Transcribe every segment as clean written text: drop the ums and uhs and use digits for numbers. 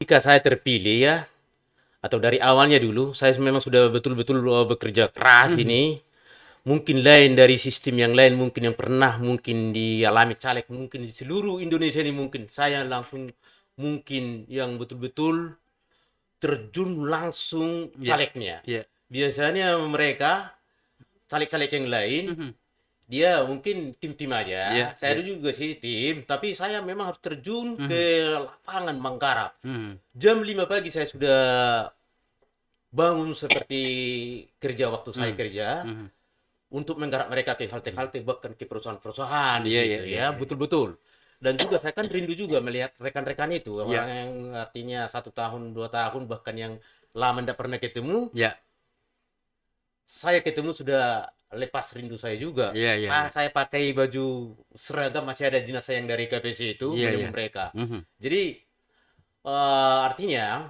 jika saya terpilih ya, atau dari awalnya dulu, saya memang sudah betul-betul bekerja keras ini. Mungkin lain dari sistem yang lain, mungkin yang pernah mungkin dialami caleg, mungkin di seluruh Indonesia ini mungkin saya langsung mungkin yang betul-betul terjun langsung Ya, calegnya. ya. Biasanya mereka caleg-caleg yang lain Mhm. dia mungkin tim-tim aja. Ya, Saya ya. ada juga sih tim, tapi saya memang harus terjun Mhm. ke lapangan menggarap. Mhm. Jam 5 pagi saya sudah bangun seperti kerja waktu saya Mhm. kerja Mhm. untuk menggarap mereka ke halte-halte bahkan ke perusahaan-perusahaan di Iya, iya, situ iya, ya, iya. betul-betul. Dan juga saya kan rindu juga melihat rekan-rekan itu, Iya, orang yang artinya 1 tahun, 2 tahun bahkan yang lama tidak pernah ketemu. iya. Saya ketemu sudah lepas rindu saya juga. Iya, iya, iya. Saya pakai baju seragam masih ada dinas saya yang dari KPC itu Iya, iya. menemui mereka. Mhm. Jadi artinya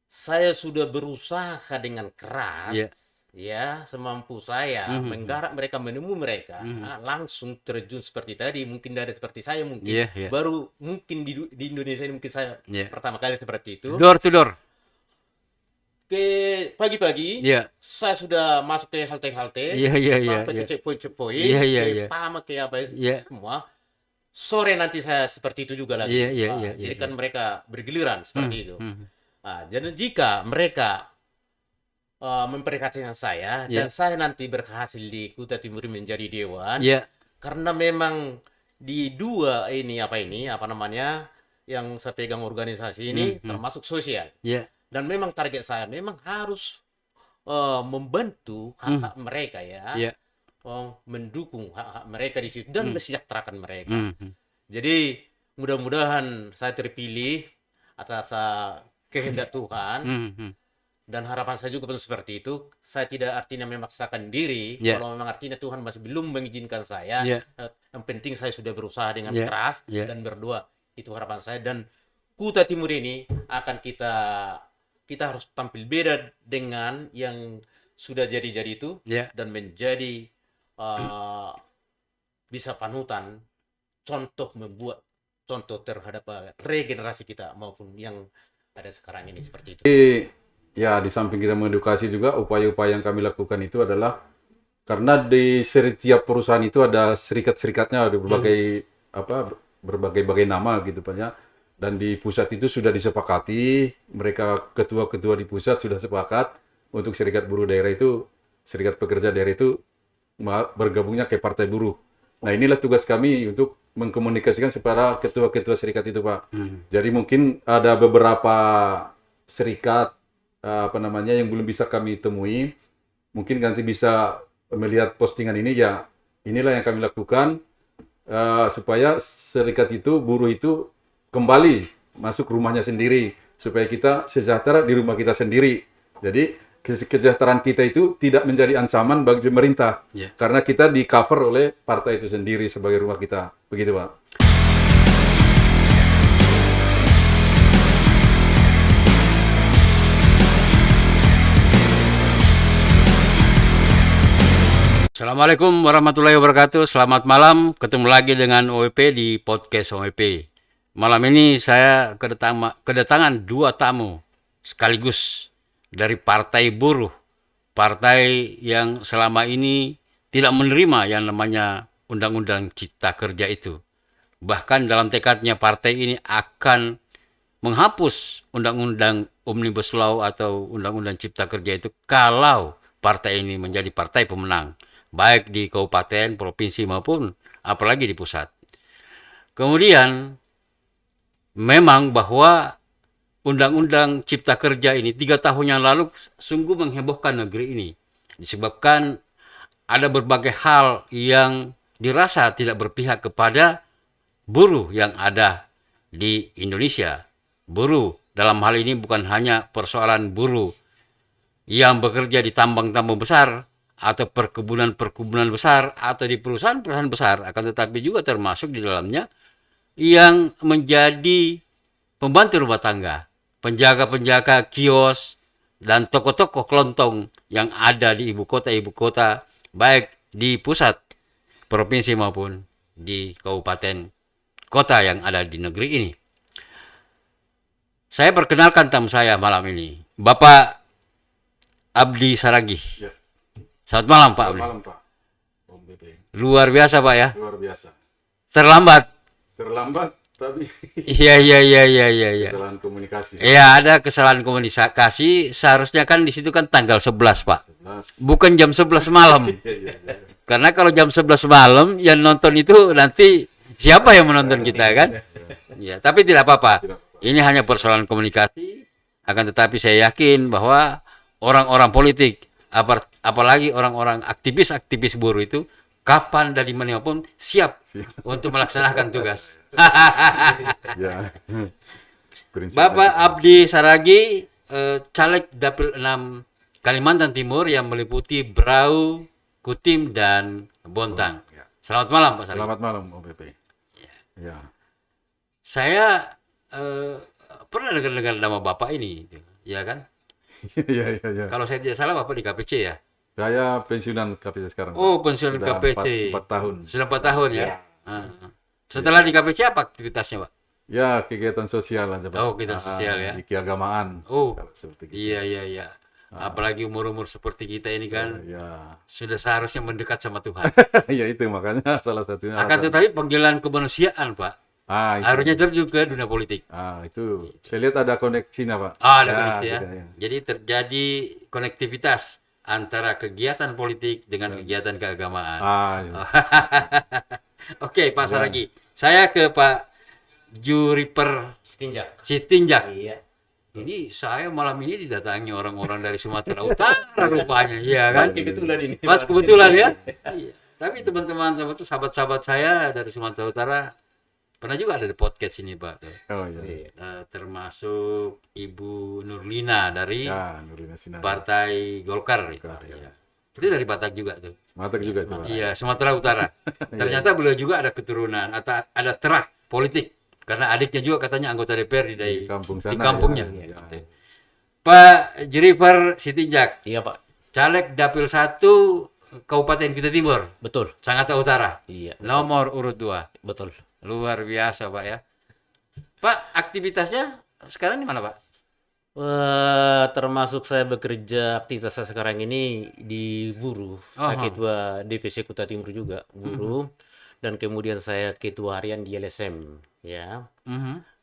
saya sudah berusaha dengan keras Iya. ya semampu saya Mhm. menggarap mereka menemui mereka Mhm. langsung terjun seperti tadi mungkin dari seperti saya mungkin Iya, iya. baru mungkin di Indonesia ini mungkin saya Iya. pertama kali seperti itu Door to door. ke pagi-pagi Iya. saya sudah masuk ke halte-halte Iya, iya, iya, sampai ke iya. checkpoint-checkpoint Iya, iya, ke iya. PAMA ke apa Iya. semua sore nanti saya seperti itu juga lagi. Iya, iya, iya, iya, Jadi iya. kan mereka bergiliran Mhm. seperti itu. Mhm. Jadi jika mereka memperhatikan saya Iya. dan saya nanti berhasil di Kuta Timur menjadi dewan Iya. karena memang di dua ini apa namanya yang saya pegang organisasi ini Mhm. termasuk sosial Iya. dan memang target saya memang harus membantu Mhm. hak-hak mereka ya, Iya. mendukung hak-hak mereka di situ dan Mhm. mesejahterakan mereka. Mhm. Jadi mudah-mudahan saya terpilih atas kehendak Tuhan Mhm. dan harapan saya juga pun seperti itu. Saya tidak artinya memaksakan diri. Iya. Kalau memang artinya Tuhan masih belum mengizinkan saya, Iya. yang penting saya sudah berusaha dengan Iya. keras Iya. dan berdoa. Itu harapan saya dan Kuta Timur ini akan kita harus tampil beda dengan yang sudah jadi-jadi itu Iya. dan menjadi uh, bisa panutan contoh membuat contoh terhadap regenerasi kita maupun yang ada sekarang ini seperti itu. Ya, di samping kita mengedukasi juga, upaya-upaya yang kami lakukan itu adalah karena di setiap perusahaan itu ada serikat-serikatnya, ada berbagai nama gitu Pak ya. Dan di pusat itu sudah disepakati, mereka ketua-ketua di pusat sudah sepakat untuk serikat buruh daerah itu, serikat pekerja daerah itu bergabungnya ke partai buruh. Nah, inilah tugas kami untuk mengkomunikasikan kepada ketua-ketua serikat itu, Pak. Jadi mungkin ada beberapa serikat yang belum bisa kami temui. Mungkin nanti bisa melihat postingan ini ya. Inilah yang kami lakukan supaya serikat itu, buruh itu kembali masuk rumahnya sendiri supaya kita sejahtera di rumah kita sendiri. Jadi kesejahteraan kita itu tidak menjadi ancaman bagi pemerintah karena kita di cover oleh partai itu sendiri sebagai rumah kita. Begitu, Pak. Assalamualaikum warahmatullahi wabarakatuh. Selamat malam. Ketemu lagi dengan OWP di podcast OWP. Malam ini saya kedatangan 2 tamu sekaligus dari Partai Buruh. Partai yang selama ini tidak menerima yang namanya Undang-Undang Cipta Kerja itu. Bahkan dalam tekadnya partai ini akan menghapus Undang-Undang Omnibus Law atau Undang-Undang Cipta Kerja itu kalau partai ini menjadi partai pemenang. Baik di kabupaten, provinsi maupun apalagi di pusat. Kemudian memang bahwa Undang-Undang Cipta Kerja ini 3 tahun yang lalu sungguh menghebohkan negeri ini. Disebabkan ada berbagai hal yang dirasa tidak berpihak kepada buruh yang ada di Indonesia. Buruh dalam hal ini bukan hanya persoalan buruh yang bekerja di tambang-tambang besar atau perkebunan-perkebunan besar atau di perusahaan-perusahaan besar, akan tetapi juga termasuk di dalamnya yang menjadi pembantu rumah tangga, penjaga-penjaga kios, dan toko-toko kelontong yang ada di ibu kota, baik di pusat, provinsi maupun di kabupaten kota yang ada di negeri ini. Saya perkenalkan tamu saya malam ini, Bapak Abdi Saragih. Ya. Selamat malam Pak Selamat Abdi. malam Pak. Om BP. Luar biasa Pak ya. Luar biasa. Terlambat. Terlambat tapi Iya. kesalahan komunikasi. Iya, ada kesalahan komunikasi. Seharusnya kan di situ kan tanggal 11 Pak. 11. Bukan jam 11 malam. Iya. Karena kalau jam 11 malam yang nonton itu nanti siapa yang menonton kita kan? Ya, tapi tidak apa-apa. Ini hanya persoalan komunikasi. Akan tetapi saya yakin bahwa orang-orang politik, apalagi orang-orang aktivis buruh itu, kapan dan dimanapun siap untuk melaksanakan tugas. Ya. Prinsip Bapak Abdi Saragih, caleg Dapil 6 Kalimantan Timur yang meliputi Brau, Kutim, dan Bontang. Ya. Selamat malam Pak Saragih. Selamat malam Om BP. Ya. Saya pernah dengar nama Bapak ini, ya kan? Iya. Kalau saya tidak salah Bapak di KPC ya? Saya pensiunan KPC sekarang. Oh, Pak. pensiun Sudah KPC. 4 tahun. Sudah 4 tahun ya? Ya. Ah. Setelah di KPC apa aktivitasnya Pak? Ya, kegiatan sosial aja Pak. Oh, kegiatan sosial ya. Di keagamaan. Oh, Kalau seperti gitu. iya. Apalagi umur-umur seperti kita ini kan, Ya. sudah seharusnya mendekat sama Tuhan. Ya itu makanya salah satunya. Akan alasan. tetapi panggilan kemanusiaan Pak, Itu. harusnya terjun ke dunia politik. Itu. Saya lihat ada koneksinya Pak. Ada koneksi ya. tidak, ya. Jadi terjadi konektivitas antara kegiatan politik dengan kegiatan keagamaan. Iya. Oke, Pak Saragih. Saya ke Pak Juriper Setinjak. Sitinjak. Iya. Ini saya malam ini didatangi orang-orang dari Sumatera Utara rupanya, iya kan? Kebetulan ini. Mas kebetulan ya. Iya. Tapi teman-teman sahabat-sahabat saya dari Sumatera Utara pernah juga ada di podcast ini, Pak. Oh iya. Termasuk Ibu Nurlina dari Ya, Nurina Sinar. Partai Golkar. ya. Itu dari Batak juga tuh. Sumatera juga itu. Pak. Iya, Sumatera Utara. Ternyata beliau juga ada keturunan atau ada terah politik karena adiknya juga katanya anggota DPR Di kampung sana. di kampungnya. Ya. Gitu. Pak Jerifer Sitinjak, Iya Pak. caleg Dapil 1 Kabupaten Kutai Timur, Betul. Sangatta Utara. Iya. Nomor urut 2. Betul. Luar biasa, Pak ya. Pak, aktivitasnya sekarang di mana, Pak? Termasuk saya bekerja aktivitas saya sekarang ini di buruh. Saya ketua DPC Kutai Timur juga, buruh. Dan kemudian saya ketua harian di LSM, ya.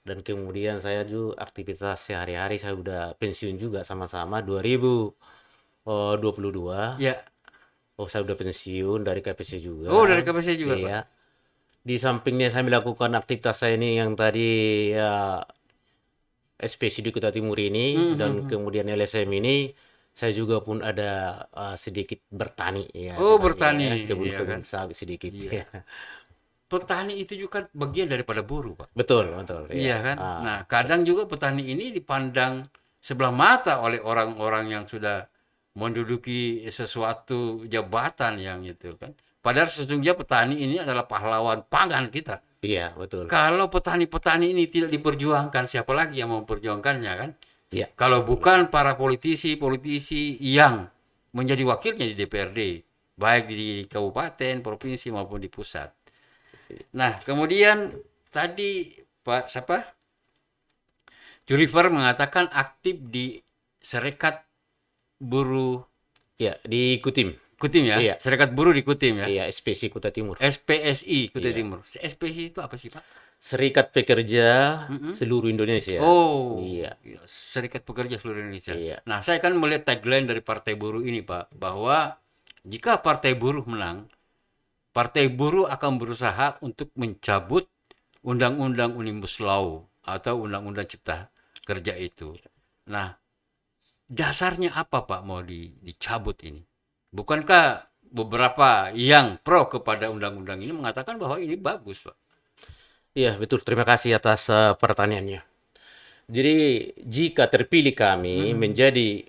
Dan kemudian saya juga aktivitas sehari-hari saya udah pensiun juga sama-sama 2022. Ya. Oh, saya udah pensiun dari KPC juga. Oh, dari KPC juga, Iya. Di sampingnya saya melakukan aktivitas saya ini yang tadi ya SPC di Kutai Timur ini dan kemudian LSM ini saya juga pun ada sedikit bertani ya. Oh, sebagai, bertani, ya, iya kebun-kebun kan? sawit sedikit. Iya. Ya. Petani itu juga kan bagian daripada buruh, Pak. Betul. Iya Ya. kan? Nah, kadang juga petani ini dipandang sebelah mata oleh orang-orang yang sudah menduduki sesuatu jabatan yang itu kan. Padahal sesungguhnya petani ini adalah pahlawan pangan kita. Iya, betul. Kalau petani-petani ini tidak diperjuangkan, siapa lagi yang mau memperjuangkannya kan? Iya. Kalau bukan para politisi yang menjadi wakilnya di DPRD, baik di kabupaten, provinsi maupun di pusat. Nah, kemudian tadi Pak siapa? Jurifer mengatakan aktif di Serikat Buruh Ya, di Kutim. Kutim ya? Iya. Serikat Buruh di Kutim ya? Iya, SPC Kutai Timur. SPSI Kutai Timur. SPSI itu apa sih, Pak? Serikat Pekerja seluruh Indonesia. Oh, Iya. Serikat Pekerja seluruh Indonesia. Iya. Nah, saya kan melihat tagline dari Partai Buruh ini, Pak, bahwa jika Partai Buruh menang, Partai Buruh akan berusaha untuk mencabut Undang-Undang Omnibus Law atau Undang-Undang Cipta Kerja itu. Nah, dasarnya apa, Pak, mau dicabut ini? Bukankah beberapa yang pro kepada undang-undang ini mengatakan bahwa ini bagus, Pak? Iya, betul. Terima kasih atas pertanyaannya. Jadi, jika terpilih kami menjadi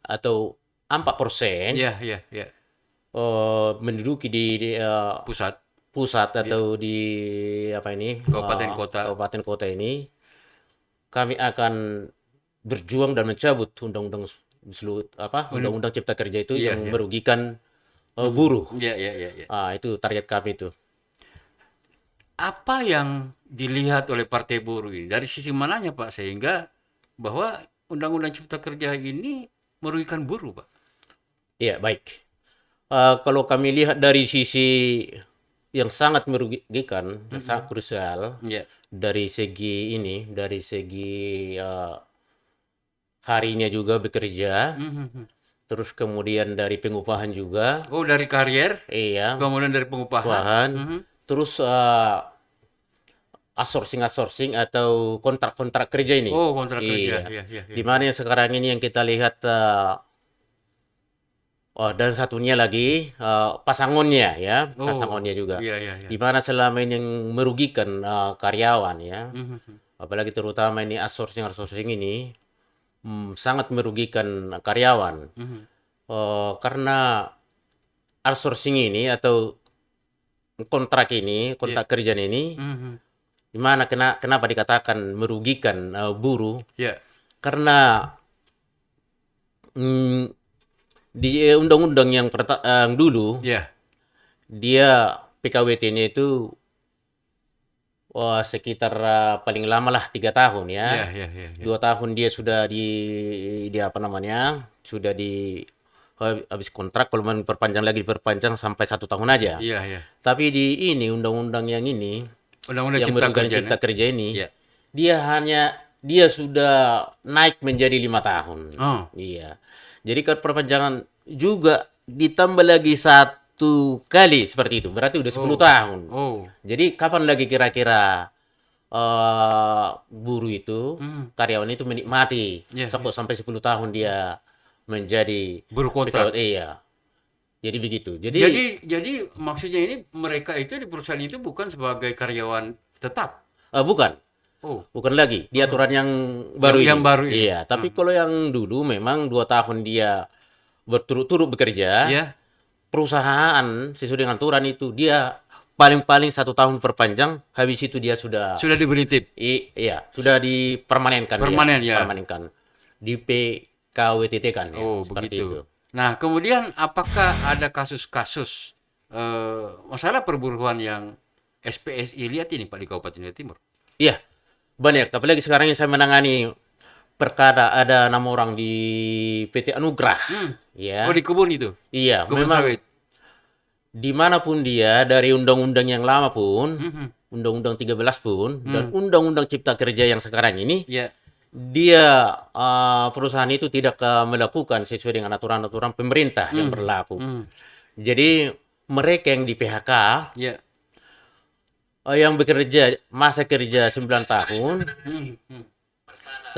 atau 4% Iya. menduduki di pusat atau di apa ini kabupaten kota ini, kami akan berjuang dan mencabut undang-undang Cipta Kerja itu yang merugikan buruh. Iya. Itu target kami itu. Apa yang dilihat oleh Partai Buruh ini? Dari sisi mananya Pak sehingga bahwa Undang-Undang Cipta Kerja ini merugikan buruh Pak? Iya, baik. Kalau kami lihat dari sisi yang sangat merugikan, yang sangat krusial, Iya. dari segi harinya juga bekerja, Mhm. terus kemudian dari pengupahan juga, Oh, dari karier, iya, kemudian dari pengupahan. pengupahan, Mhm. terus outsourcing atau kontrak-kontrak kerja ini. Oh, kontrak kerja. Iya. Iya, iya, iya. Di mana yang sekarang ini yang kita lihat, dan satunya lagi pasangonnya ya, Oh, pasangonnya juga. iya, iya, iya. Di mana selama ini yang merugikan karyawan ya, Mhm. apalagi terutama ini outsourcing ini sangat merugikan karyawan. Mhm. Karena outsourcing ini atau kontrak kerjaan ini, Mhm. di mana kenapa dikatakan merugikan buruh? Iya. Karena mm, di undang-undang yang dulu, Iya. dia PKWT-nya itu sekitar paling lama lah 3 tahun Iya, ya. iya, iya, iya. 2 tahun dia sudah di apa namanya, sudah di habis kontrak, kalau mau diperpanjang lagi diperpanjang sampai 1 tahun aja. Iya, iya. Tapi di ini undang-undang yang ini, Undang-Undang yang Cipta merugikan Kerja. cipta kerja ini, Iya. dia sudah naik menjadi 5 tahun. Oh. Iya. Jadi kalau perpanjangan juga ditambah lagi 1 kali seperti itu, berarti udah 10 tahun. Oh. Jadi kapan lagi kira-kira buruh itu, karyawan itu menikmati Iya, sampai 10 tahun dia menjadi Buruh kontrak. Iya. Jadi begitu. Jadi maksudnya ini mereka itu di perusahaan itu bukan sebagai karyawan tetap. Bukan. Oh. Bukan lagi di aturan yang baru Yang ini. baru ini. Iya, tapi kalau yang dulu memang 2 tahun dia berturut-turut bekerja, Iya. perusahaan sesuai dengan aturan itu dia paling-paling 1 tahun perpanjang, habis itu dia sudah Sudah diberi tip. iya, sudah dipermanenkan. Permanen, ya. Permanenkan. Di PKWTT kan ya, Oh, seperti begitu. itu. Nah, kemudian apakah ada kasus-kasus masalah perburuan yang SPSI lihat ini Pak di Kabupaten Jawa Timur? Iya, banyak. Apalagi sekarang ini saya menangani perkara ada 6 orang di PT Anugrah. Ya. Oh, di kebun itu. Iya, Kebun memang sawit. dimanapun dia, dari undang-undang yang lama pun, undang-undang 13 pun, dan undang-undang Cipta Kerja yang sekarang ini, Iya. dia perusahaan itu tidak melakukan sesuai dengan aturan-aturan pemerintah yang berlaku. Jadi mereka yang di PHK, Iya. yang bekerja masa kerja 9 tahun, Hmm, hmm.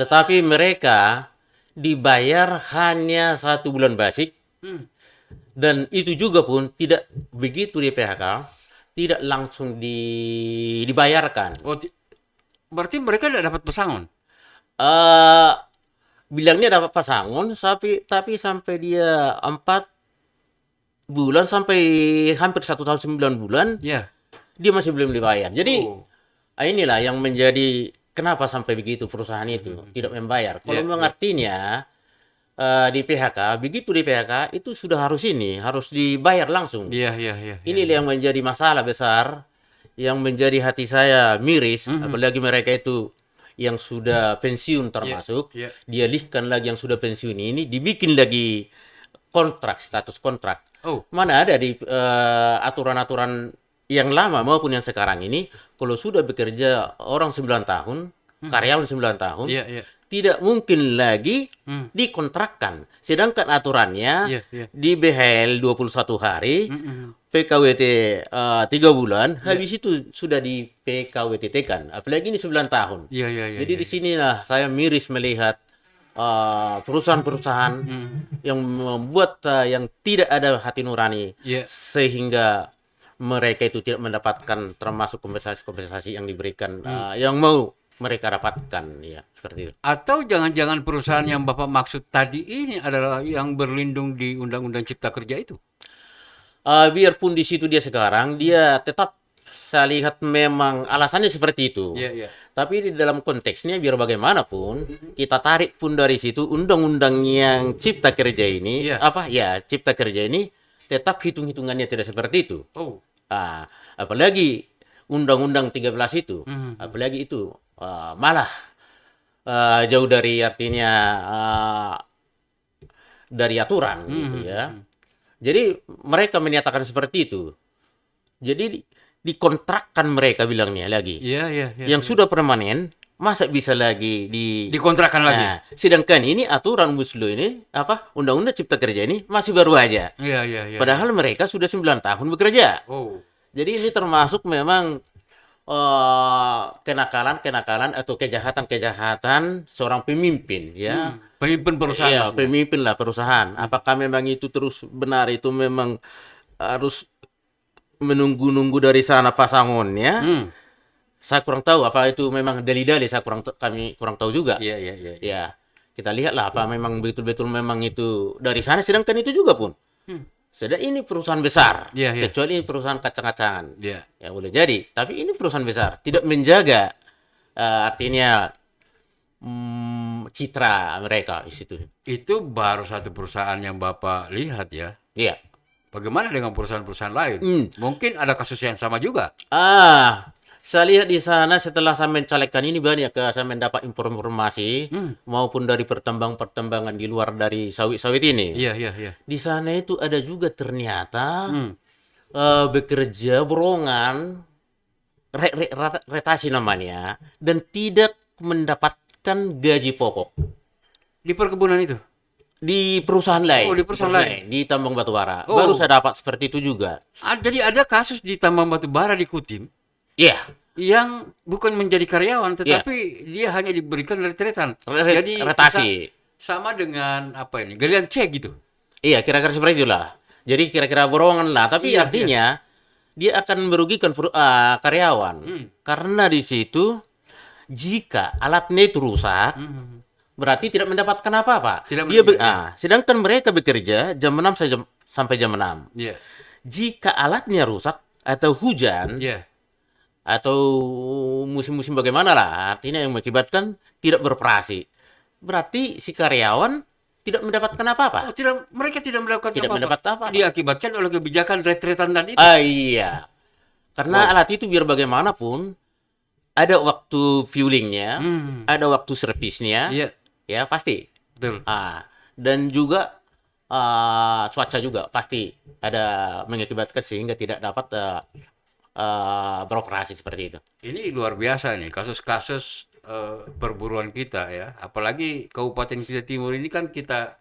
tetapi mereka dibayar hanya 1 bulan basic, Hmm. dan itu juga pun tidak begitu di PHK, tidak langsung dibayarkan. Oh, berarti mereka tidak dapat pesangon. eh Bilangnya dapat pasangan, tapi sampai dia 4 bulan sampai hampir 1 tahun 9 bulan, Ya. dia masih belum dibayar. Jadi Oh. inilah yang menjadi kenapa sampai begitu perusahaan itu tidak membayar. Kalau Ya, mengertinya di PHK, begitu di PHK itu sudah harus dibayar langsung. Iya, iya, iya. Inilah yang menjadi masalah besar, yang menjadi hati saya miris, apalagi mereka itu yang sudah pensiun termasuk, iya. dialihkan lagi yang sudah pensiun ini, dibikin lagi status kontrak. Oh. Mana ada di aturan-aturan yang lama maupun yang sekarang ini, kalau sudah bekerja orang 9 tahun, karyawan 9 tahun, Iya, iya. tidak mungkin lagi dikontrakkan. Sedangkan aturannya Iya, iya. di BHL 21 hari, PKWT 3 bulan, habis itu sudah di PKWTT-kan. Apalagi ini 9 tahun. Iya, iya, iya. Jadi di sinilah saya miris melihat perusahaan-perusahaan yang membuat yang tidak ada hati nurani, Iya. sehingga mereka itu tidak mendapatkan termasuk kompensasi-kompensasi yang diberikan, yang mau mereka dapatkan, ya seperti itu. Atau jangan-jangan perusahaan yang Bapak maksud tadi ini adalah yang berlindung di Undang-Undang Cipta Kerja itu? Biarpun di situ dia sekarang, dia tetap saya lihat memang alasannya seperti itu. Iya, iya. Tapi di dalam konteksnya biar bagaimanapun kita tarik pun dari situ undang-undang yang Cipta Kerja ini, Iya. Cipta Kerja ini tetap hitung-hitungannya tidak seperti itu. Oh. Apalagi Undang-Undang 13 itu, apalagi itu malah jauh dari artinya dari aturan gitu ya. Jadi mereka menyatakan seperti itu. Jadi dikontrakkan mereka bilangnya lagi. Iya, iya, iya. Yang sudah permanen masa bisa lagi Dikontrakkan lagi. Nah, sedangkan ini aturan Omnibus Law ini Undang-Undang Cipta Kerja ini masih baru aja. Iya, iya, iya. Padahal mereka sudah 9 tahun bekerja. Oh. Jadi ini termasuk memang kenakalan-kenakalan atau kejahatan-kejahatan seorang pemimpin ya. Pemimpin perusahaan. Iya, maksudnya. pemimpin lah perusahaan. Apakah memang itu terus benar itu memang harus menunggu-nunggu dari sana pasangonnya? Saya kurang tahu apa itu memang dalih-dalih, kami kurang tahu juga. Iya, iya, iya. Ya, kita lihatlah apa memang betul-betul memang itu dari sana, sedangkan itu juga pun. Sedang ini perusahaan besar, Iya, iya. kecuali ini perusahaan kacang-kacangan. Iya. Ya boleh jadi, tapi ini perusahaan besar, tidak menjaga artinya citra mereka di situ. Itu baru satu perusahaan yang Bapak lihat ya. Iya. Bagaimana dengan perusahaan-perusahaan lain? Mungkin ada kasus yang sama juga. Saya lihat di sana setelah saya mencalekkan ini banyak saya mendapat informasi maupun dari pertambangan di luar dari sawit-sawit ini. Iya, iya, iya. Di sana itu ada juga ternyata bekerja borongan, retasi namanya, dan tidak mendapatkan gaji pokok Di perkebunan itu. di perusahaan lain. Oh, di perusahaan lain. Di tambang batubara. Oh. Baru saya dapat seperti itu juga. Jadi ada kasus di tambang batubara di Kutim Iya. yang bukan menjadi karyawan, tetapi dia hanya diberikan retretan. Jadi retasi. sama dengan apa ini? Galian C gitu. Iya, kira-kira seperti itulah. Jadi kira-kira borongan lah. Tapi Iya, artinya dia akan merugikan karyawan. Karena di situ jika alatnya itu rusak, berarti tidak mendapatkan apa-apa. Tidak Dia mendapatkan. sedangkan mereka bekerja jam 6 sampai jam 6. Iya. Jika alatnya rusak atau hujan Iya. atau musim-musim bagaimana lah, artinya yang mengakibatkan tidak beroperasi. Berarti si karyawan tidak mendapatkan apa-apa. Oh, mereka tidak mendapatkan Tidak apa-apa. mendapat apa-apa. Diakibatkan oleh kebijakan retretan dan itu. Iya. Karena alat itu biar bagaimanapun ada waktu fuelingnya, ada waktu servisnya. Iya, Ya, pasti. betul. Dan juga cuaca juga pasti ada mengakibatkan sehingga tidak dapat beroperasi seperti itu. Ini luar biasa nih kasus-kasus perburuan kita ya. Apalagi Kabupaten kita Timur ini kan kita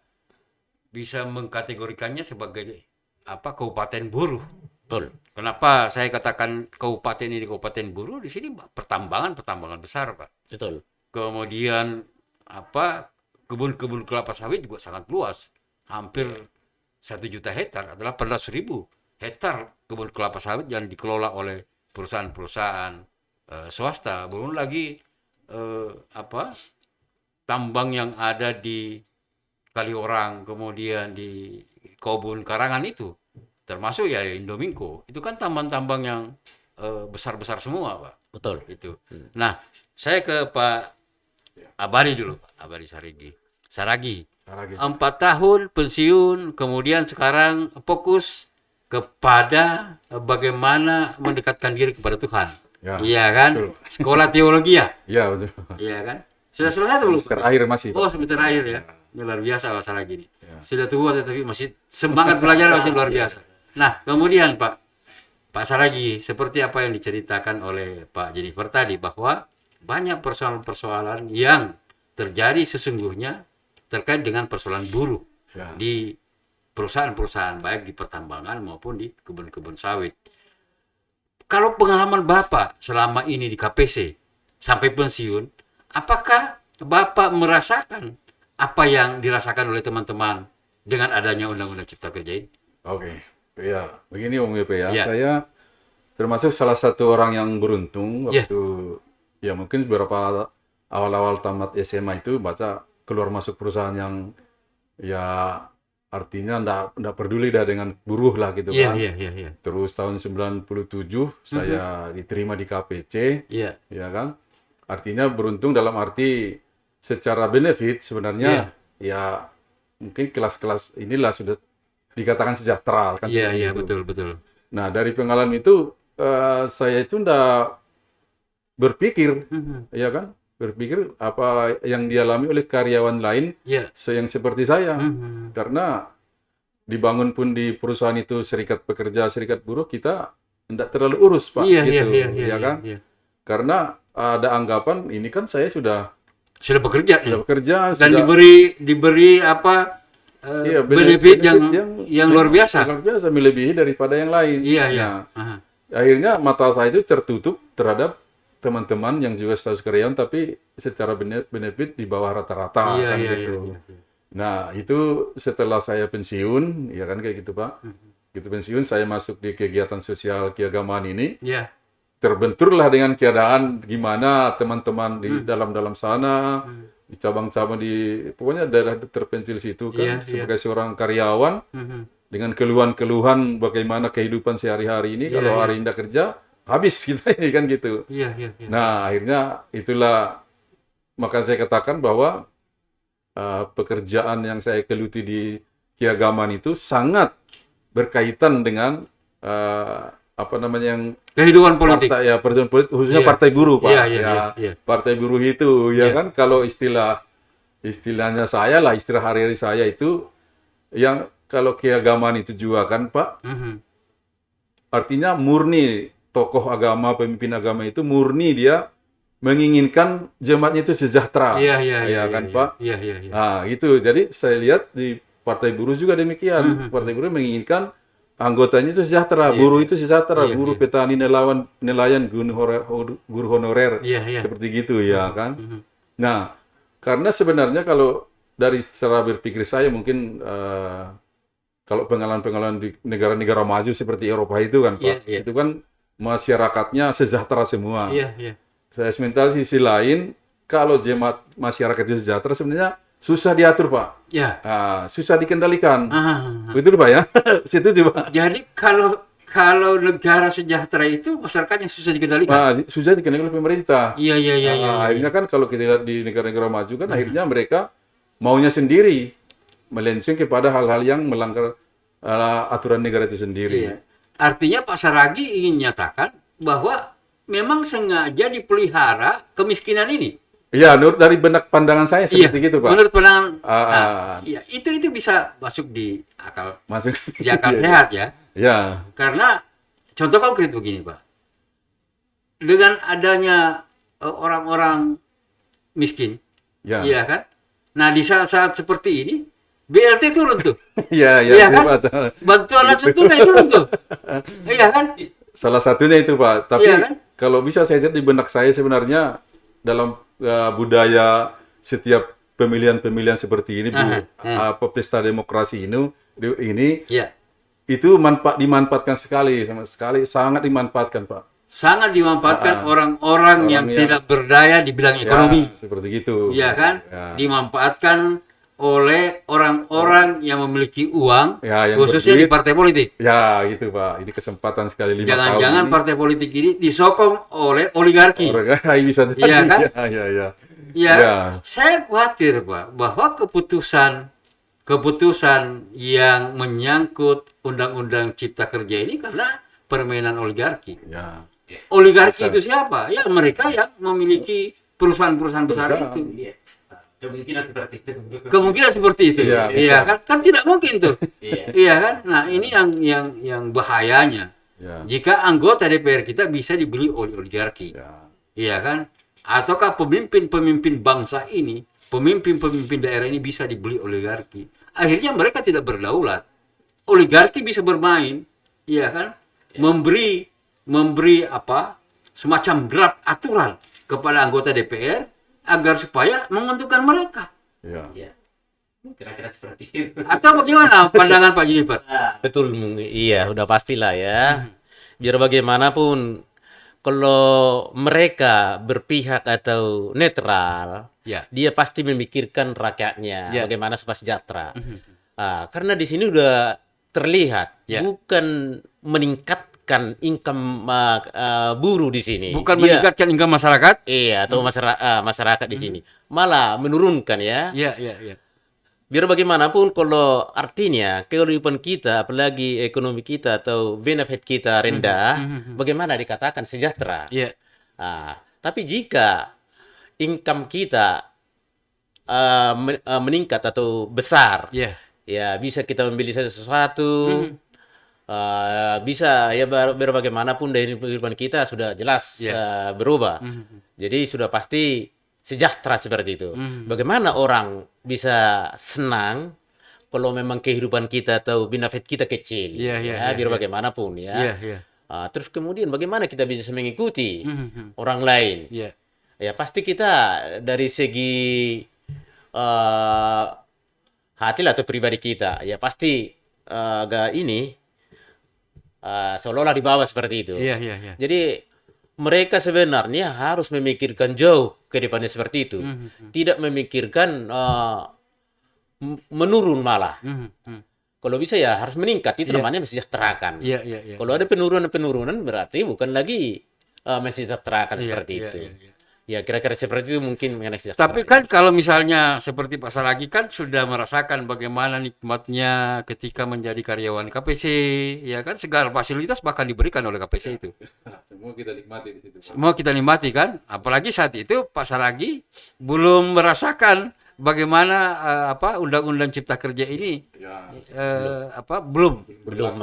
bisa mengkategorikannya sebagai kabupaten buruh. Betul. Kenapa saya katakan kabupaten ini kabupaten buruh? Di sini pertambangan besar, Pak. Betul. Kemudian kebun-kebun kelapa sawit juga sangat luas. Hampir 1 juta hektar adalah 14.000 hektar kebun kelapa sawit yang dikelola oleh perusahaan-perusahaan swasta. Belum lagi tambang yang ada di Kaliorang, kemudian di Kebun Karangan itu, termasuk ya Indominco. Itu kan tambang-tambang yang besar-besar semua, Pak. Betul. Itu. Nah, saya ke Pak Abari dulu, Pak Abari Saragi. 4 tahun pensiun, kemudian sekarang fokus kepada bagaimana mendekatkan diri kepada Tuhan. Ya, Iya kan? betul. Sekolah teologi ya? Iya, betul. Iya kan? Sudah selesai atau belum? Semester akhir masih. Oh, semester akhir ya. Ini luar biasa Pak Saragi ini. Sudah tua tetapi masih semangat belajar masih luar biasa. Nah, kemudian Pak Saragi, seperti apa yang diceritakan oleh Pak Jennifer tadi, bahwa banyak persoalan-persoalan yang terjadi sesungguhnya terkait dengan persoalan buruh di perusahaan-perusahaan, baik di pertambangan maupun di kebun-kebun sawit. Kalau pengalaman Bapak selama ini di KPC sampai pensiun, apakah Bapak merasakan apa yang dirasakan oleh teman-teman dengan adanya Undang-Undang Cipta Kerja ini? Oke. Ya, begini Om Yope ya. Ya. Saya termasuk salah satu orang yang beruntung waktu ya mungkin beberapa awal-awal tamat SMA itu baca keluar masuk perusahaan yang ya artinya ndak peduli dah dengan buruh lah gitu kan. Iya. Terus tahun 97 saya diterima di KPC, Iya. ya kan. Artinya beruntung dalam arti secara benefit sebenarnya ya mungkin kelas-kelas inilah sudah dikatakan sejahtera kan. Iya, seperti itu. betul. Nah, dari pengalaman itu saya itu ndak berpikir, ya kan? Berpikir apa yang dialami oleh karyawan lain Ya. yang seperti saya. Karena dibangun pun di perusahaan itu serikat pekerja, serikat buruh, kita tidak terlalu urus, Pak, Iya, gitu, iya, ya kan? iya. Karena ada anggapan ini kan saya sudah Sudah bekerja nih. bekerja, Dan sudah diberi apa iya, benefit yang luar biasa. luar biasa, melebihi daripada yang lain. Iya, iya. Nah, Aha. akhirnya mata saya itu tertutup terhadap teman-teman yang juga status karyawan tapi secara benefit di bawah rata-rata Iya, kan iya, gitu. iya, iya. Nah, itu setelah saya pensiun, ya kan kayak gitu, Pak. Gitu pensiun, saya masuk di kegiatan sosial keagamaan ini, Iya. terbenturlah dengan keadaan gimana teman-teman di dalam sana, di cabang-cabang di pokoknya daerah terpencil situ Iya, kan, iya. sebagai seorang karyawan dengan keluhan-keluhan bagaimana kehidupan sehari-hari ini, kalau iya. hari ini tidak kerja, habis kita ini kan gitu. Iya, iya, iya. Nah, akhirnya itulah maka saya katakan bahwa pekerjaan yang saya geluti di keagamaan itu sangat berkaitan dengan apa namanya yang Kehidupan politik. partai ya perjuangan politik khususnya Iya. partai buruh, Pak. Iya, iya, Ya, iya. partai buruh itu ya Iya. kan kalau istilahnya saya lah, istilah hari-hari saya itu yang kalau keagamaan itu juga kan, Pak, artinya murni tokoh agama, pemimpin agama itu murni dia menginginkan jemaatnya itu sejahtera. Iya, iya, iya. Ya kan, Pak? Iya, iya, iya. Nah, itu. Jadi saya lihat di Partai Buruh juga demikian. Partai Buruh menginginkan anggotanya itu sejahtera, buruh itu sejahtera, Iya, buruh petani, nelayan, guru honorer, Iya, iya. seperti gitu ya kan. Nah, karena sebenarnya kalau dari cara berpikir saya mungkin kalau pengalaman-pengalaman di negara-negara maju seperti Eropa itu kan, Pak, Iya, iya. itu kan masyarakatnya sejahtera semua. Iya, iya. Sementara sisi lain, kalau jemaat masyarakat itu sejahtera sebenarnya susah diatur, Pak. Ya. Susah dikendalikan. Ah. Betul, Pak ya? Setuju, Pak. Jadi kalau negara sejahtera itu masyarakatnya susah dikendalikan. Nah, susah dikendalikan oleh pemerintah. Iya, iya, iya, iya. Akhirnya kan kalau kita lihat di negara-negara maju kan akhirnya mereka maunya sendiri melenceng kepada hal-hal yang melanggar aturan negara itu sendiri. Iya. Artinya Pak Saragi ingin menyatakan bahwa memang sengaja dipelihara kemiskinan ini. Iya, menurut dari benak pandangan saya seperti gitu, Pak. Menurut pandangan, Ah, iya, itu bisa masuk di akal Masuk. akal Iya, sehat ya. Ya, Karena contoh konkret begini, Pak. Dengan adanya orang-orang miskin, ya. iya kan? Nah, di saat-saat seperti ini, BLT turun tuh. Iya, Iya kan? Pak. Bantuan langsung tunai turun tuh. Iya kan? Salah satunya itu, Pak. Tapi Iya, kan? kalau bisa saya lihat di benak saya sebenarnya dalam budaya setiap pemilihan-pemilihan seperti ini, apa pesta demokrasi ini Iya. itu dimanfaatkan sekali, sama sekali sangat dimanfaatkan, Pak. Sangat dimanfaatkan orang-orang yang tidak berdaya di bidang Ya, ekonomi. seperti gitu. Iya kan? Ya. Dimanfaatkan oleh orang-orang yang memiliki uang, Ya, yang khususnya di berduit. partai politik. Ya, gitu, Pak. Ini kesempatan sekali 5 tahun Jangan-jangan ini. partai politik ini disokong oleh oligarki. Orang bisa jadi. Iya kan? Ya, ya. Ya, Ya. saya khawatir, Pak, bahwa keputusan yang menyangkut undang-undang cipta kerja ini karena permainan oligarki. Ya. Oligarki itu siapa? Ya mereka yang memiliki perusahaan-perusahaan besar Perusahaan. itu. Iya. Kemungkinan seperti itu. Kemungkinan seperti itu. Iya, Iya bisa. kan? Kan tidak mungkin tuh. Iya. Iya kan? Nah, ini yang bahayanya. Ya. Jika anggota DPR kita bisa dibeli oleh oligarki. Ya. Iya kan? Ataukah pemimpin-pemimpin bangsa ini, pemimpin-pemimpin daerah ini bisa dibeli oligarki. Akhirnya mereka tidak berdaulat. Oligarki bisa bermain, iya kan? Memberi apa? Semacam draft aturan kepada anggota DPR agar supaya menguntungkan mereka. Ya. Iya. Kira-kira seperti itu. Atau bagaimana pandangan Pak Juniper? Betul, iya, udah pastilah ya. Biar bagaimanapun, kalau mereka berpihak atau netral, Ya. dia pasti memikirkan rakyatnya, Ya. bagaimana supaya sejahtera. Karena di sini udah terlihat, Ya. bukan meningkatkan income buruh di sini. Bukan Dia- meningkatkan income masyarakat? Iya, atau masyarakat di sini. Malah menurunkan ya. Iya, iya, iya. biar bagaimanapun kalau artinya kehidupan kita, apalagi ekonomi kita atau benefit kita rendah, bagaimana dikatakan sejahtera? Iya. Ah, tapi jika income kita meningkat atau besar, Iya. ya bisa kita membeli sesuatu, bisa ya bagaimanapun dari kehidupan kita sudah jelas Iya. berubah. Jadi sudah pasti sejahtera seperti itu. Bagaimana orang bisa senang kalau memang kehidupan kita atau benefit kita kecil, Iya, iya, ya iya, biar iya. bagaimanapun ya. Iya, iya. Terus kemudian bagaimana kita bisa mengikuti orang lain? Iya. Ya pasti kita dari segi eh hati atau pribadi kita, ya pasti agak ini seolah-olah di bawah seperti itu. Iya, iya, iya. Jadi mereka sebenarnya harus memikirkan jauh ke depannya seperti itu. Tidak memikirkan menurun malah. Kalau bisa ya harus meningkat, itu namanya mensejahterakan. Iya, iya, iya. Kalau ada penurunan-penurunan berarti bukan lagi mensejahterakan Iya, seperti iya, itu. iya, iya. Ya kira-kira seperti itu mungkin mengenai sejahtera. Tapi kan kalau misalnya seperti Pak Saragi kan sudah merasakan bagaimana nikmatnya ketika menjadi karyawan KPC, ya kan segala fasilitas bahkan diberikan oleh KPC itu. Nah, semua kita nikmati di situ. Semua kita nikmati kan, apalagi saat itu Pak Saragi belum merasakan bagaimana Undang-Undang Cipta Kerja ini Ya, belum.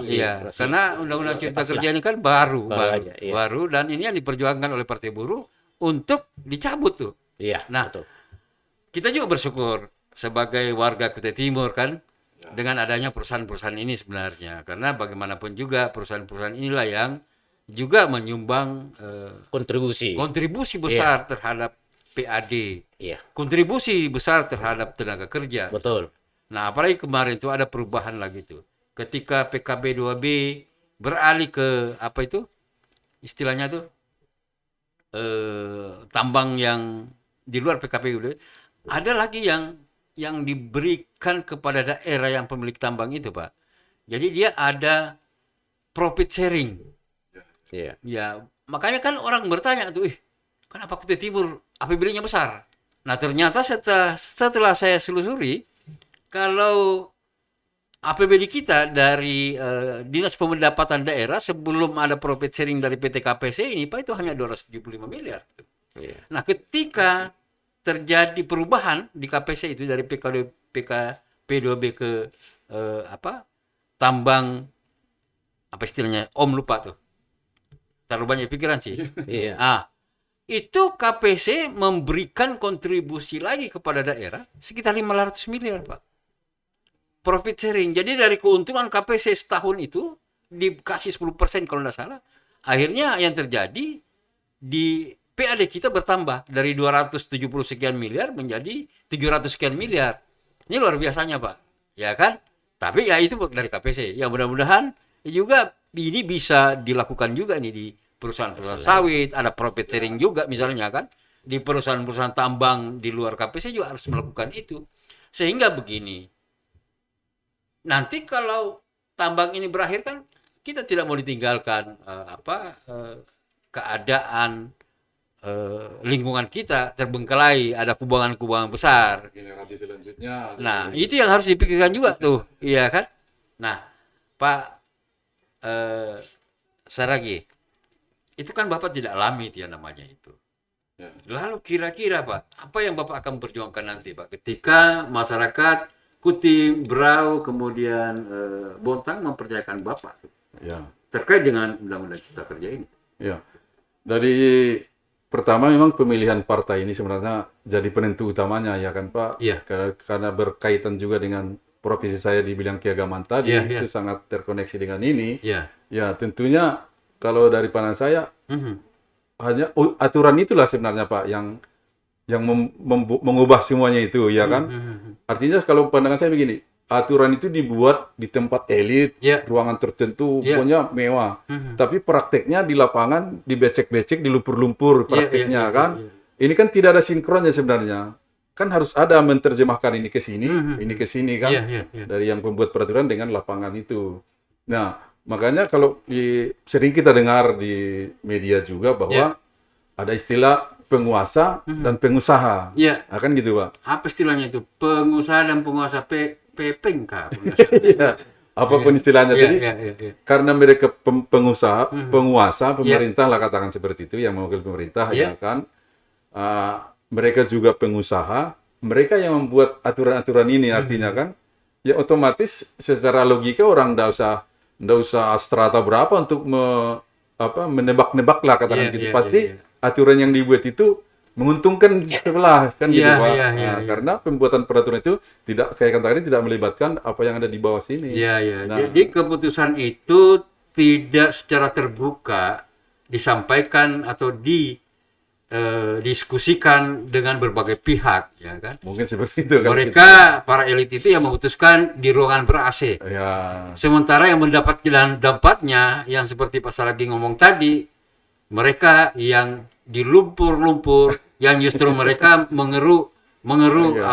masih. Iya, karena Undang-Undang Cipta Kerja ini kan baru aja, iya. baru, dan ini yang diperjuangkan oleh Partai Buruh untuk dicabut tuh. Iya, Nah, betul. kita juga bersyukur sebagai warga Kutai Timur kan dengan adanya perusahaan-perusahaan ini sebenarnya, karena bagaimanapun juga perusahaan-perusahaan inilah yang juga menyumbang kontribusi besar terhadap PAD, Iya, kontribusi besar terhadap tenaga kerja. betul. Nah, apalagi kemarin itu ada perubahan lagi tuh. Ketika PKB 2B beralih ke apa itu? Istilahnya tuh tambang yang di luar PKB 2B, ada lagi yang diberikan kepada daerah yang pemilik tambang itu, Pak. Jadi dia ada profit sharing. Iya. Ya, makanya kan orang bertanya tuh, kenapa Kutai Timur APBD-nya besar? Nah, ternyata setelah saya selusuri, kalau APBD kita dari Dinas Pendapatan Daerah sebelum ada profit sharing dari PT KPC ini, Pak, itu hanya 275 miliar. Iya. Nah, ketika terjadi perubahan di KPC itu dari PKP2B ke tambang apa istilahnya? Om lupa tuh. Terlalu banyak pikiran sih. Iya. Itu KPC memberikan kontribusi lagi kepada daerah sekitar 500 miliar, Pak. Profit sharing. Jadi dari keuntungan KPC setahun itu dikasih 10% kalau tidak salah. Akhirnya yang terjadi di PAD kita bertambah dari 270 sekian miliar menjadi 700 sekian miliar. Ini luar biasanya, Pak. Ya kan? Tapi ya itu dari KPC. Ya mudah-mudahan juga ini bisa dilakukan juga nih di perusahaan-perusahaan sawit, ada profit sharing juga misalnya kan. Di perusahaan-perusahaan tambang di luar KPC juga harus melakukan itu. Sehingga begini, nanti kalau tambang ini berakhir kan kita tidak mau ditinggalkan keadaan lingkungan kita terbengkalai, ada kubangan-kubangan besar. generasi selanjutnya. Nah, itu yang harus dipikirkan juga tuh, iya kan? Nah, Pak Saragi, itu kan Bapak tidak alami itu ya namanya itu. Ya. Lalu kira-kira Pak, apa yang Bapak akan perjuangkan nanti Pak ketika masyarakat Kutim, Berau, kemudian Bontang mempercayakan Bapak Ya. terkait dengan Undang-Undang Cipta Kerja ini? Ya. Dari pertama memang pemilihan partai ini sebenarnya jadi penentu utamanya ya kan Pak. Iya. Karena berkaitan juga dengan profesi saya di bidang keagamaan tadi, Iya, itu sangat terkoneksi dengan ini. Iya. Ya tentunya kalau dari pandangan saya hanya aturan itulah sebenarnya Pak yang mengubah semuanya itu ya kan. Artinya kalau pandangan saya begini, aturan itu dibuat di tempat elit, Ya. ruangan tertentu, Ya. pokoknya mewah. Tapi prakteknya di lapangan dibecek-becek, dilumpur-lumpur prakteknya kan. Ini kan tidak ada sinkronnya sebenarnya. Kan harus ada menerjemahkan ini ke sini, ini ke sini kan. Dari yang pembuat peraturan dengan lapangan itu. Nah, makanya kalau sering kita dengar di media juga bahwa ada istilah penguasa dan pengusaha. Iya. Akan gitu, Pak. Apa istilahnya itu? Pengusaha dan penguasa pepeng kah? Iya. Apapun istilahnya. Iya, Jadi iya. karena mereka pengusaha, penguasa, Iya. pemerintah lah katakan seperti itu, yang mewakili pemerintah, Iya. ya kan. Mereka juga pengusaha, mereka yang membuat aturan-aturan ini, artinya kan, ya otomatis secara logika orang ndak usah strata berapa untuk menebak-nebak lah katakan Iya, gitu. iya, Pasti iya. aturan yang dibuat itu menguntungkan sebelah kan gitu, Iya, Pak. iya, Nah, iya. karena pembuatan peraturan itu tidak, saya katakan tadi, tidak melibatkan apa yang ada di bawah sini. Iya, iya. Nah, Jadi keputusan itu tidak secara terbuka disampaikan atau diskusikan dengan berbagai pihak, ya kan? mungkin seperti itu kan. Mereka para elit itu yang memutuskan di ruangan ber-AC. Ya, Sementara yang mendapat jalan dampaknya yang seperti Pak Saragi ngomong tadi, mereka yang di lumpur-lumpur, yang justru mereka mengeru Iya.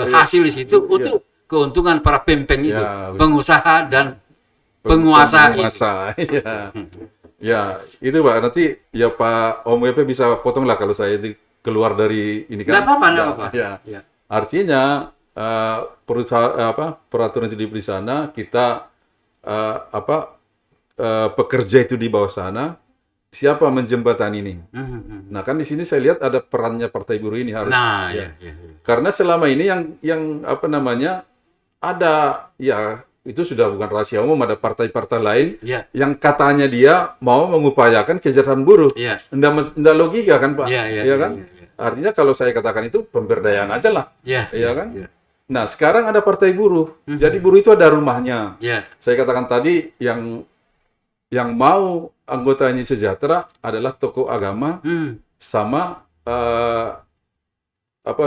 hasil di situ untuk keuntungan para pempeng itu, Ya, pengusaha dan penguasa itu. Iya. Ya, itu Pak. Nanti ya Pak Om WP bisa potong lah kalau saya keluar dari ini kan. Nggak apa-apa, nggak Ya, apa-apa. ya. Ya. Artinya peraturan itu di sana, kita pekerja itu di bawah sana, siapa menjembatani ini? Nah, kan di sini saya lihat ada perannya partai buruh ini harus. Nah, ya. ya. Karena selama ini yang ada, ya itu sudah bukan rahasia umum, ada partai-partai lain Ya. yang katanya dia mau mengupayakan kesejahteraan buruh. Ya. Nggak logika kan, Pak? Ya, Iya kan? ya. Artinya kalau saya katakan itu pemberdayaan aja lah. Ya, Iya kan? ya. Nah, sekarang ada partai buruh. Jadi buruh itu ada rumahnya. Ya. Saya katakan tadi yang mau anggotanya sejahtera adalah tokoh agama sama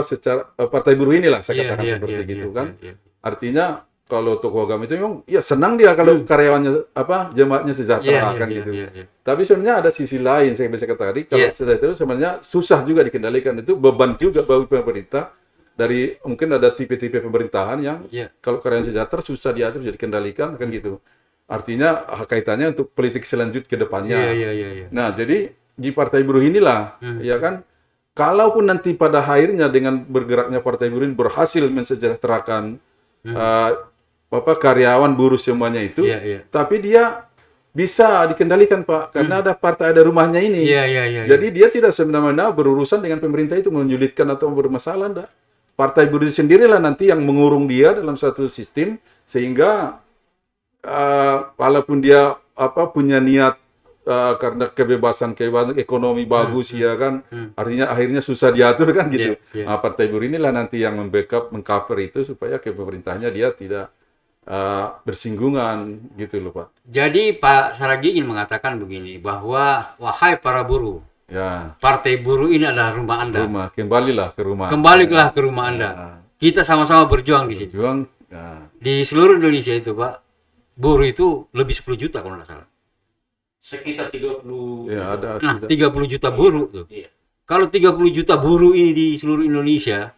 secara partai buruh inilah saya katakan seperti gitu kan. Ya. Artinya kalau tokoh agama itu memang ya senang dia kalau karyawannya jemaatnya sejahtera kan gitu. Ya. Tapi sebenarnya ada sisi lain, saya bisa katakan tadi, kalau sejahtera sebenarnya susah juga dikendalikan, itu beban juga bagi pemerintah. Dari mungkin ada tipe-tipe pemerintahan yang kalau karyawan sejahtera susah diatur, jadi dikendalikan kan gitu. Artinya kaitannya untuk politik selanjut ke depannya. Iya. Nah, jadi di partai buruh inilah ya kan, kalaupun nanti pada akhirnya dengan bergeraknya partai buruh ini berhasil mensejahterakan karyawan buruh semuanya itu, tapi dia bisa dikendalikan, Pak, karena ada partai, ada rumahnya ini. Iya. Jadi dia tidak semena-mena berurusan dengan pemerintah itu menyulitkan atau bermasalah, enggak. Partai buruh sendirilah nanti yang mengurung dia dalam satu sistem, sehingga walaupun dia punya niat karena kebebasan ekonomi bagus ya kan, artinya akhirnya susah diatur kan gitu. Nah, partai buruh inilah nanti yang mengcover itu supaya ke pemerintahnya dia tidak bersinggungan gitu loh, Pak. Jadi Pak Saragi ingin mengatakan begini, bahwa wahai para buruh, Ya, partai buruh ini adalah rumah Anda. kembalilah ke rumah. Kembalilah ke rumah Anda. Kita sama-sama berjuang di sini. Berjuang. Ya. Di seluruh Indonesia itu, Pak, buruh itu lebih 10 juta kalau nggak salah. Sekitar 30. Ya, ada. Nah, sudah. 30 juta buruh tuh. Iya. Kalau 30 juta buruh ini di seluruh Indonesia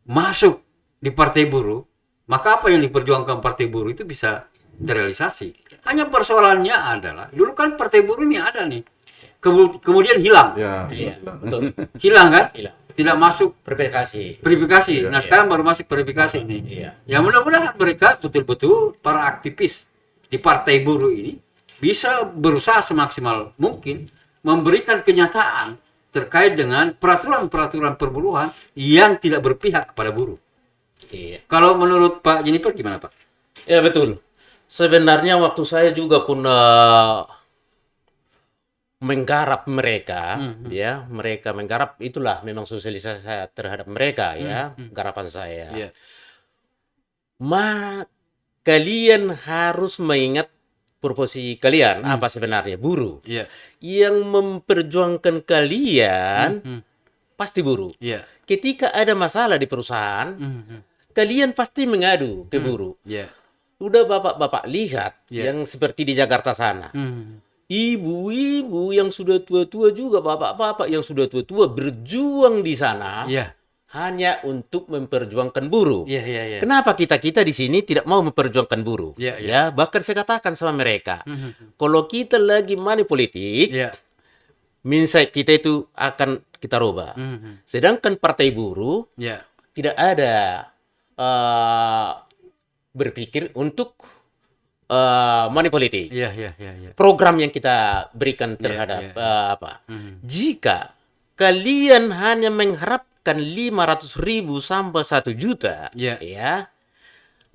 masuk di partai buruh, maka apa yang diperjuangkan partai buruh itu bisa terrealisasi. Hanya persoalannya adalah, dulu kan partai buruh ini ada nih, kemudian hilang. Ya, Iya, betul. Hilang kan? Hilang. Tidak masuk Verifikasi. verifikasi. Nah, sekarang baru masuk verifikasi ini. Iya. Ya mudah-mudahan mereka betul-betul para aktivis di partai buruh ini bisa berusaha semaksimal mungkin memberikan kenyataan terkait dengan peraturan-peraturan perburuhan yang tidak berpihak kepada buruh. Iya. Kalau menurut Pak Jennifer gimana, Pak? Ya betul. Sebenarnya waktu saya juga pun menggarap mereka, ya, mereka menggarap, itulah memang sosialisasi saya terhadap mereka, ya, garapan saya. Iya. Kalian harus mengingat proporsi kalian apa sebenarnya buruh. Iya. Yang memperjuangkan kalian pasti buruh. Iya. Ketika ada masalah di perusahaan, kalian pasti mengadu ke buruh. Iya. Udah bapak-bapak lihat yang seperti di Jakarta sana. Ibu-ibu yang sudah tua-tua juga, bapak-bapak yang sudah tua-tua berjuang di sana hanya untuk memperjuangkan buruh. Iya. Kenapa kita di sini tidak mau memperjuangkan buruh? Iya. Ya, bahkan saya katakan sama mereka, kalau kita lagi money politik, Iya. mindset kita itu akan kita rubah. Sedangkan Partai Buruh Ya. tidak ada berpikir untuk money politik. Iya, iya, iya, iya. Program yang kita berikan terhadap apa? Jika kalian hanya mengharapkan 500.000 sampai 1 juta, Iya. ya,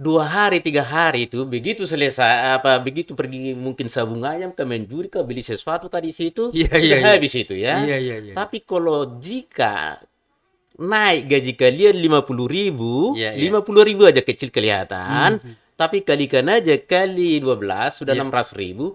2 hari 3 hari itu begitu selesai begitu pergi mungkin sabung ayam ke menjuri ke beli sesuatu tadi situ, Iya, sudah iya, iya. habis itu ya. Iya, iya, iya. Tapi kalau jika naik gaji kalian 50.000, Iya, iya. 50.000 aja kecil kelihatan, tapi kalikan aja kali 12 sudah Iya. 600.000,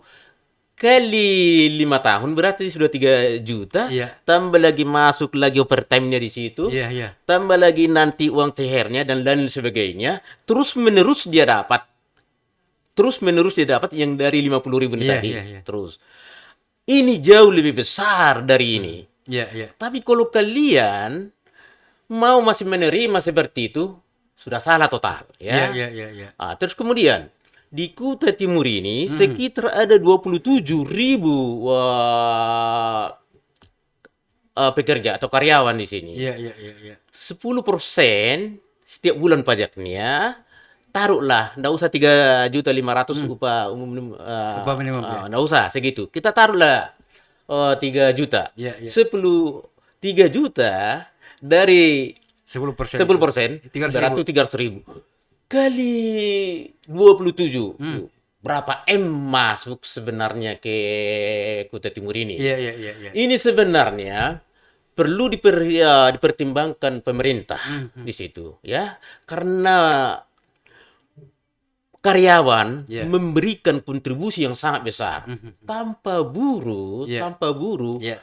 kali 5 tahun berarti sudah 3 juta, Iya. tambah lagi masuk lagi overtime-nya di situ, Iya, iya. tambah lagi nanti uang THR-nya dan lain sebagainya, terus menerus dia dapat yang dari 50.000 Iya, tadi. iya, iya. Terus ini jauh lebih besar dari ini. Iya, iya. Tapi kalau kalian mau masih menerima seperti itu, sudah salah total, Iya, ya. iya, iya, iya. Terus kemudian di Kuta Timur ini sekitar ada 27.000 pekerja atau karyawan di sini. Iya, iya, iya, iya. 10% setiap bulan pajaknya, taruhlah, nggak usah 3.500.000 upah umum, Upah minimum, ya. nggak usah segitu. Kita taruhlah 3 juta. Iya, iya. 3 juta dari 10%. 10%, 300.000. berarti 300.000 kali 27. Berapa M masuk sebenarnya ke Kuta Timur ini? Iya, iya, iya, iya. Ini sebenarnya perlu dipertimbangkan pemerintah di situ, ya, karena karyawan Iya. memberikan kontribusi yang sangat besar. Tanpa buruh, Iya. Iya.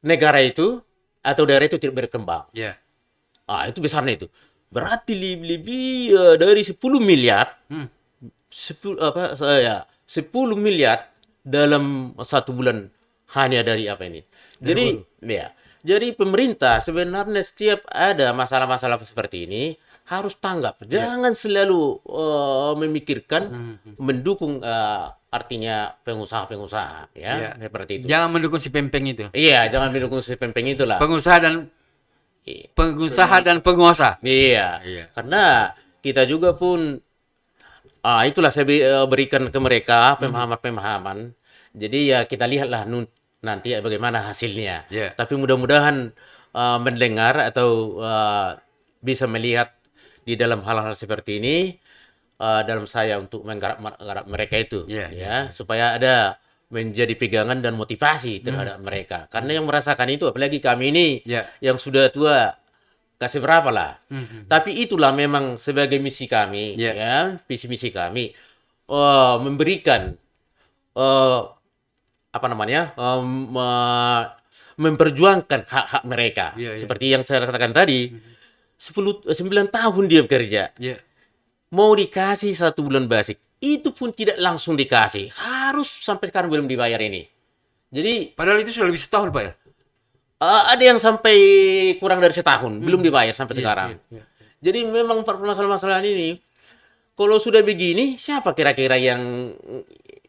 Negara itu atau daerah itu tidak berkembang. Iya. Itu besarnya itu. Berarti lebih dari 10 miliar. 10 miliar dalam 1 bulan hanya dari apa ini. Jadi ya. Jadi pemerintah sebenarnya setiap ada masalah-masalah seperti ini harus tanggap. Jangan selalu memikirkan mendukung artinya pengusaha-pengusaha, ya, Iya. seperti itu. Jangan mendukung si pempeng itu. Iya, jangan mendukung si pempeng itulah. Pengusaha dan penguasa. Iya. Iya. Karena kita juga pun itulah saya berikan ke mereka pemahaman-pemahaman. Jadi ya kita lihatlah nanti bagaimana hasilnya. Iya. Tapi mudah-mudahan mendengar atau bisa melihat di dalam hal-hal seperti ini dalam saya untuk menggarap mereka itu, Iya, ya, supaya ada menjadi pegangan dan motivasi terhadap mereka. Karena yang merasakan itu, apalagi kami ini Iya. yang sudah tua, kasih berapa lah. Tapi itulah memang sebagai misi kami, Iya. ya, visi misi kami memberikan apa namanya, memperjuangkan hak-hak mereka. Iya, iya. Seperti yang saya katakan tadi, 9 tahun dia bekerja. Iya. Mau dikasih 1 bulan basic, itu pun tidak langsung dikasih. Harus sampai sekarang belum dibayar ini. Jadi Padahal itu sudah lebih setahun, Pak ya? ada yang sampai kurang dari setahun belum dibayar sampai Iya, sekarang. iya, iya. Jadi memang permasalahan-permasalahan ini, kalau sudah begini, siapa kira-kira yang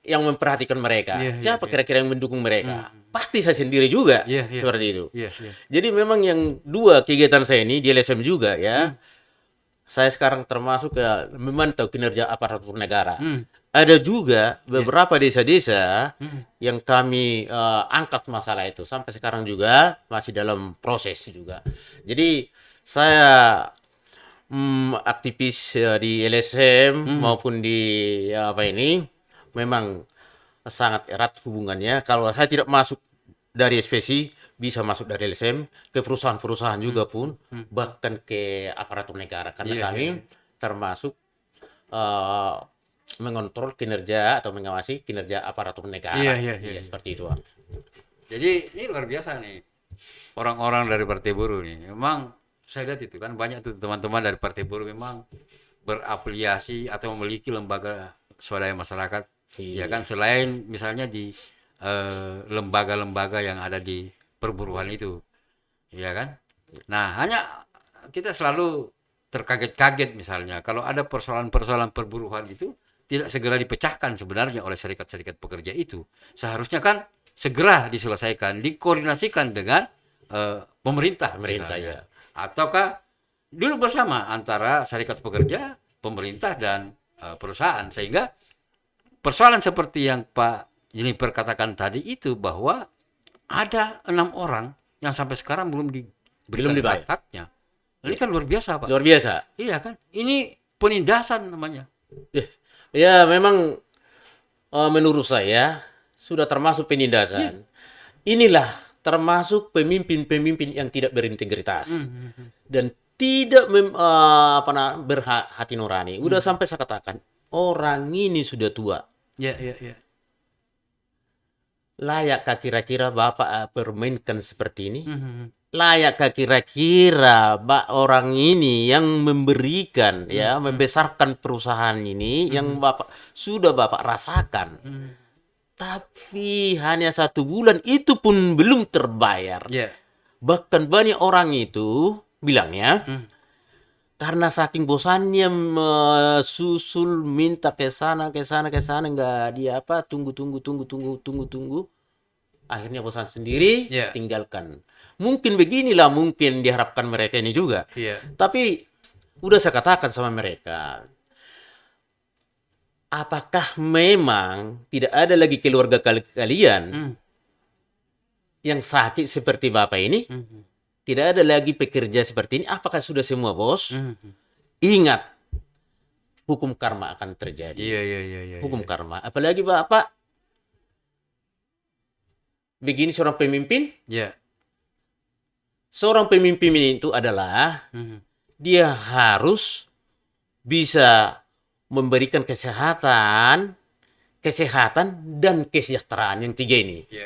memperhatikan mereka? Iya, iya, Siapa iya. kira-kira yang mendukung mereka? Pasti saya sendiri juga, Iya, iya. seperti itu. Iya, iya. Jadi memang yang 2 kegiatan saya ini di LSM juga, ya. Saya sekarang termasuk memantau kinerja aparatur negara. Ada juga beberapa desa-desa yang kami angkat masalah itu. Sampai sekarang juga masih dalam proses juga. Jadi saya aktivis di LSM maupun di apa ini memang sangat erat hubungannya. Kalau saya tidak masuk dari SPSI, bisa masuk dari LSM ke perusahaan-perusahaan juga pun, bahkan ke aparatur negara. Karena Iya, kami iya. termasuk mengontrol kinerja atau mengawasi kinerja aparatur negara. Iya, iya, iya, iya. Seperti itu, Pak. Jadi ini luar biasa nih. Orang-orang dari Partai Buruh nih. Memang saya lihat itu kan banyak tuh teman-teman dari Partai Buruh memang berafiliasi atau memiliki lembaga swadaya masyarakat. Ya kan, selain misalnya di lembaga-lembaga yang ada di perburuan itu. Ya kan? Nah, hanya kita selalu terkaget-kaget misalnya kalau ada persoalan-persoalan perburuan itu tidak segera dipecahkan sebenarnya oleh serikat-serikat pekerja itu. Seharusnya kan segera diselesaikan, dikoordinasikan dengan pemerintah Ya. ataukah duduk bersama antara serikat pekerja, pemerintah dan perusahaan, sehingga persoalan seperti yang Pak Juniper katakan tadi itu, bahwa ada 6 orang yang sampai sekarang belum diberikan dibayar. haknya. Ini kan luar biasa, Pak. Luar biasa. Iya kan? Ini penindasan namanya. Ya, memang menurut saya sudah termasuk penindasan. Inilah termasuk pemimpin-pemimpin yang tidak berintegritas dan tidak berhati nurani. Udah sampai saya katakan, orang ini sudah tua. Ya. Layakkah kira-kira Bapak permainkan seperti ini? Layakkah kira-kira orang ini yang memberikan, ya, membesarkan perusahaan ini yang sudah Bapak rasakan? Tapi hanya 1 bulan itu pun belum terbayar. Ya. Bahkan banyak orang itu bilangnya, karena saking bosannya susul minta ke sana nggak dia tunggu. Akhirnya bosan sendiri, Ya. tinggalkan. Mungkin beginilah mungkin diharapkan mereka ini juga. Iya. Tapi udah saya katakan sama mereka, apakah memang tidak ada lagi keluarga kalian yang sakit seperti Bapak ini? Tidak ada lagi pekerja seperti ini. Apakah sudah semua, Bos? Ingat, hukum karma akan terjadi. Iya. Hukum karma. Apalagi Bapak begini seorang pemimpin. Ya. Seorang pemimpin itu adalah dia harus bisa memberikan kesehatan dan kesejahteraan, yang 3 ini. Iya.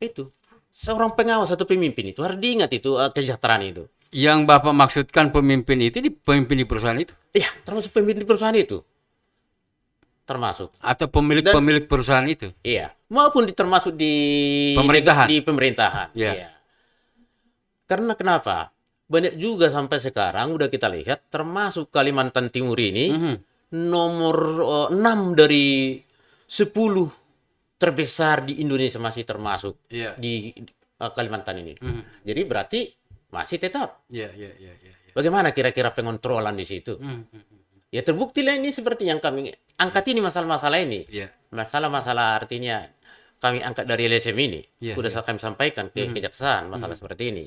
Itu. Seorang pengawas atau pemimpin itu harus diingat itu kesejahteraan itu. Yang Bapak maksudkan pemimpin itu pemimpin di perusahaan itu? Iya, termasuk pemimpin di perusahaan itu. Termasuk. Atau pemilik perusahaan itu? Iya. Maupun termasuk di Pemerintahan. Di pemerintahan. Iya. Iya. Karena kenapa? Banyak juga sampai sekarang udah kita lihat, termasuk Kalimantan Timur ini nomor 6 dari 10 terbesar di Indonesia masih termasuk di Kalimantan ini. Jadi berarti masih tetap. Iya. Bagaimana kira-kira pengontrolan di situ? Ya terbukti lah ini seperti yang kami angkat ini, masalah-masalah ini. Iya. Masalah-masalah artinya kami angkat dari LSM ini. Iya, Udah kami sampaikan ke kejaksaan masalah seperti ini.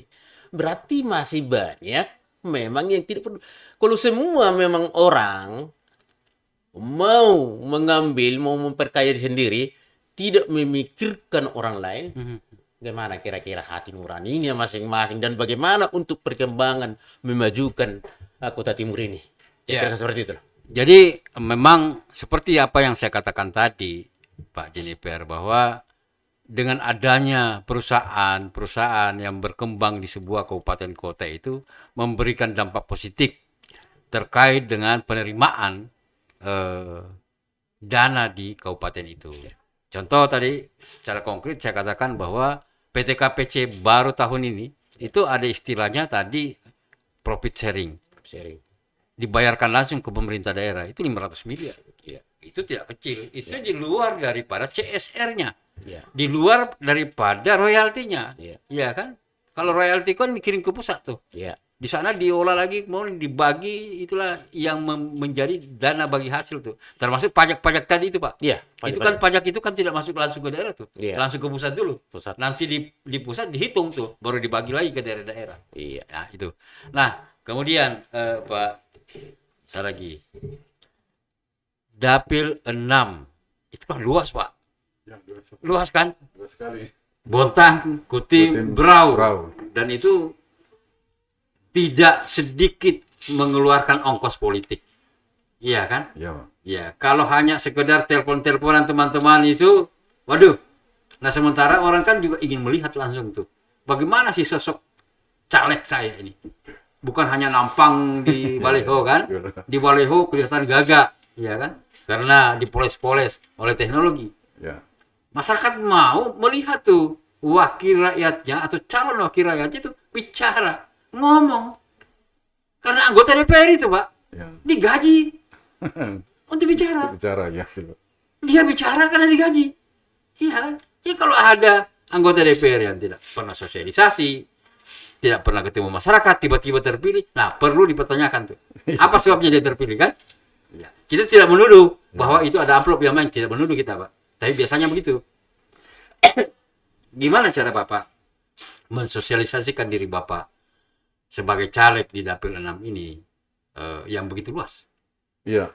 Berarti masih banyak memang yang tidak perlu. Kalau semua memang orang mau mengambil, mau memperkaya diri sendiri, tidak memikirkan orang lain, bagaimana kira-kira hati nuraninya masing-masing dan bagaimana untuk perkembangan memajukan Kota Timur ini. Kira-kira seperti itu. Jadi memang seperti apa yang saya katakan tadi, Pak Juniper, bahwa dengan adanya perusahaan yang berkembang di sebuah kabupaten kota itu memberikan dampak positif terkait dengan penerimaan dana di kabupaten itu. Contoh tadi secara konkret saya katakan bahwa PTKPC baru tahun ini itu ada istilahnya tadi profit sharing. Dibayarkan langsung ke pemerintah daerah itu 500 miliar. Itu tidak kecil. Itu di luar daripada CSR-nya. Di luar daripada royaltinya. Iya kan? Kalau royalti kan dikirim ke pusat tuh. Di sana diolah lagi, mau dibagi, itulah yang menjadi dana bagi hasil tuh. Termasuk pajak-pajak tadi itu, Pak. Itu kan pajak itu kan tidak masuk langsung ke daerah tuh. Langsung ke pusat dulu. Nanti di pusat dihitung tuh, baru dibagi lagi ke daerah-daerah. Nah, itu. Nah, kemudian Pak, saya lagi. Dapil 6. Itu kan luas, Pak. Luas kan? Luas sekali. Bontang, Kutim, Berau. Dan itu tidak sedikit mengeluarkan ongkos politik. Iya kan? Iya. Kalau hanya sekedar telepon-teleponan teman-teman itu, waduh. Nah, sementara orang kan juga ingin melihat langsung tuh. Bagaimana sih sosok caleg saya ini? Bukan hanya nampang di baleho kan? Di baleho kelihatan gagah, iya kan? Karena dipoles-poles oleh teknologi. Masyarakat mau melihat tuh wakil rakyatnya atau calon wakil rakyatnya itu bicara, ngomong. Karena anggota DPR itu, Pak, digaji untuk bicara. Bicara, ya. Dia bicara karena digaji. Iya kan? Ya kalau ada anggota DPR yang tidak pernah sosialisasi, tidak pernah ketemu masyarakat, tiba-tiba terpilih, nah perlu dipertanyakan tuh. Apa sebabnya dia terpilih kan? Ya. Kita tidak menuduh bahwa itu ada amplop yang main, tidak menuduh kita, Pak. Tapi biasanya begitu. Gimana cara Bapak mensosialisasikan diri Bapak sebagai caleg di Dapil 6 ini yang begitu luas? Iya.